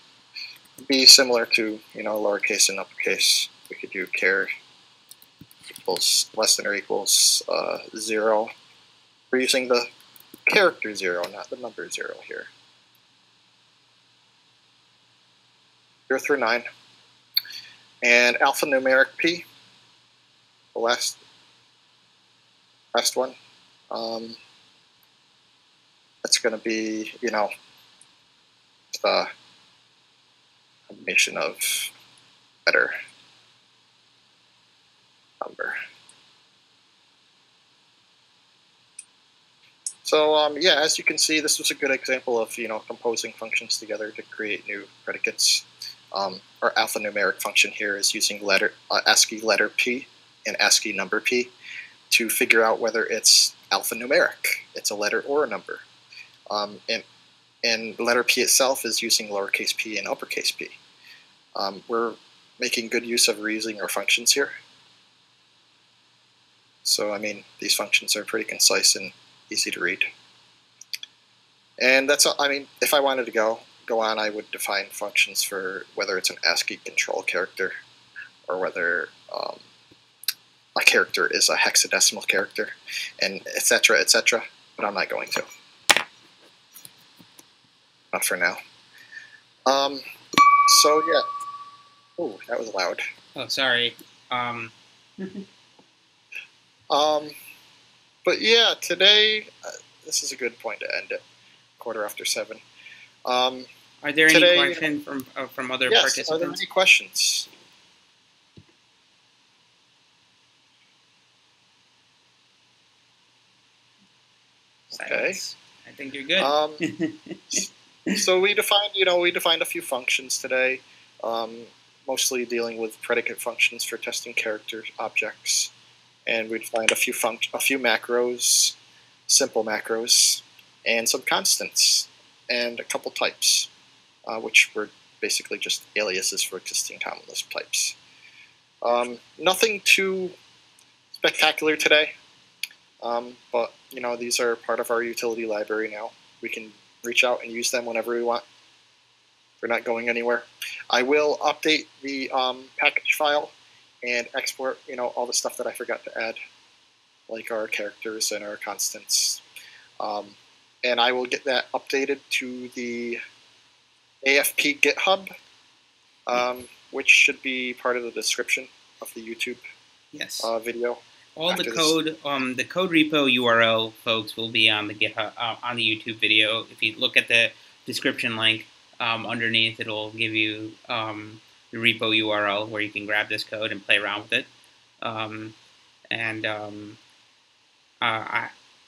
would be similar to, lowercase and uppercase. We could do char equals less than or equals 0. We're using the character 0, not the number 0 here. 0 through 9. And alphanumeric p, the last one. That's going to be, the combination of letter, number. So yeah, as you can see, this was a good example of composing functions together to create new predicates. Our alphanumeric function here is using ASCII letter p and ASCII number p to figure out whether it's alphanumeric, it's a letter or a number. And letter p itself is using lowercase p and uppercase p. We're making good use of reusing our functions here. So, I mean, these functions are pretty concise and easy to read. And that's all. I mean, if I wanted to go on, I would define functions for whether it's an ASCII control character or whether a character is a hexadecimal character, and etc., etc. But I'm not going to. Not for now. So yeah. Oh, that was loud. Oh, sorry. But yeah, today this is a good point to end it. 7:15. Are there any questions from other participants? Are there any questions? Silence. Okay. I think you're good. So we defined a few functions today, mostly dealing with predicate functions for testing character objects, and we defined a few macros, simple macros, and some constants, and a couple types, which were basically just aliases for existing common Lisp types. Nothing too spectacular today, but these are part of our utility library now. We can reach out and use them whenever we want. We're not going anywhere. I will update the package file and export, all the stuff that I forgot to add, like our characters and our constants. And I will get that updated to the AFP GitHub, which should be part of the description of the YouTube video. All the code, the code repo URL, folks, will be on the GitHub, on the YouTube video. If you look at the description link underneath, it'll give you the repo URL where you can grab this code and play around with it.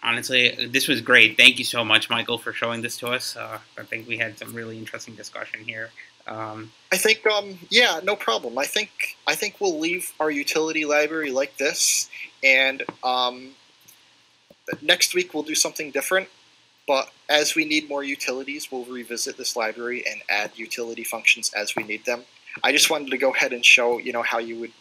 Honestly, this was great. Thank you so much, Michael, for showing this to us. I think we had some really interesting discussion here. I think, yeah, no problem. I think we'll leave our utility library like this, and next week we'll do something different. But as we need more utilities, we'll revisit this library and add utility functions as we need them. I just wanted to go ahead and show, how you would,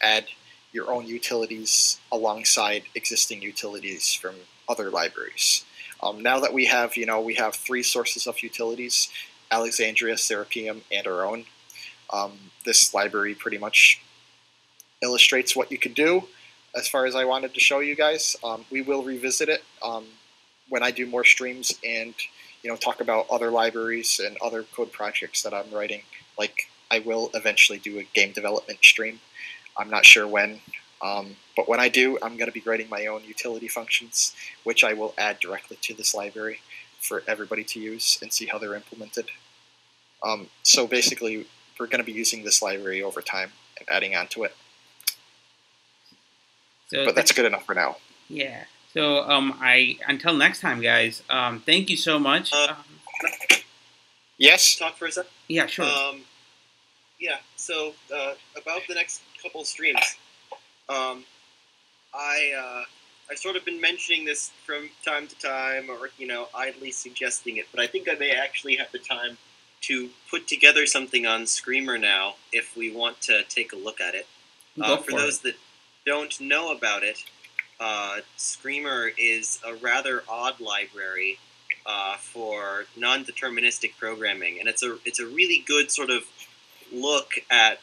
add your own utilities alongside existing utilities from other libraries. Now that we have 3 sources of utilities, Alexandria, Serapeum, and our own, This library pretty much illustrates what you could do. As far as I wanted to show you guys, we will revisit it when I do more streams and talk about other libraries and other code projects that I'm writing. Like I will eventually do a game development stream. I'm not sure when, but when I do, I'm going to be writing my own utility functions, which I will add directly to this library for everybody to use and see how they're implemented. So basically, we're going to be using this library over time and adding on to it. So but that's good enough for now. Yeah. So until next time, guys. Thank you so much. Yes. Talk for a sec. Yeah, sure. Yeah. So about the next couple of streams, I sort of been mentioning this from time to time, or idly suggesting it, but I think I may actually have the time to put together something on Screamer now if we want to take a look at it. For those that don't know about it, Screamer is a rather odd library for non-deterministic programming, and it's a really good sort of look at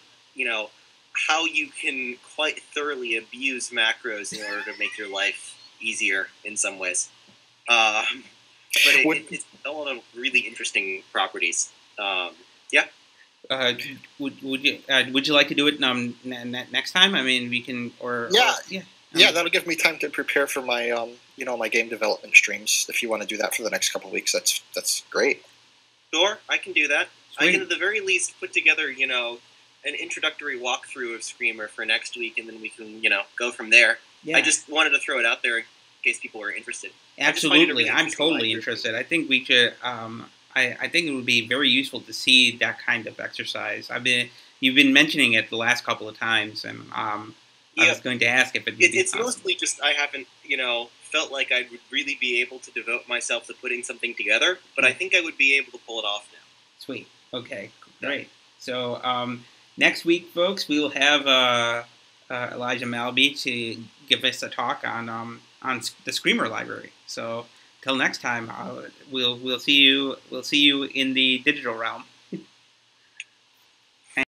how you can quite thoroughly abuse macros in order to make your life easier in some ways. But it's a lot of really interesting properties. Yeah. Would you like to do it next time? I mean, we can yeah, that'll give me time to prepare for my my game development streams. If you want to do that for the next couple of weeks, that's great. Sure, I can do that. Sweet. I can at the very least put together an introductory walkthrough of Screamer for next week, and then we can go from there. Yeah. I just wanted to throw it out there in case people were interested. Absolutely, I'm totally interested. I think we should. I think it would be very useful to see that kind of exercise. You've been mentioning it the last couple of times, and I was going to ask if it's mostly just I haven't felt like I would really be able to devote myself to putting something together, but I think I would be able to pull it off now. Sweet. Okay. Great. So next week, folks, we will have Elijah Malby to give us a talk on the Screamer library. So till next time, we'll see you in the digital realm.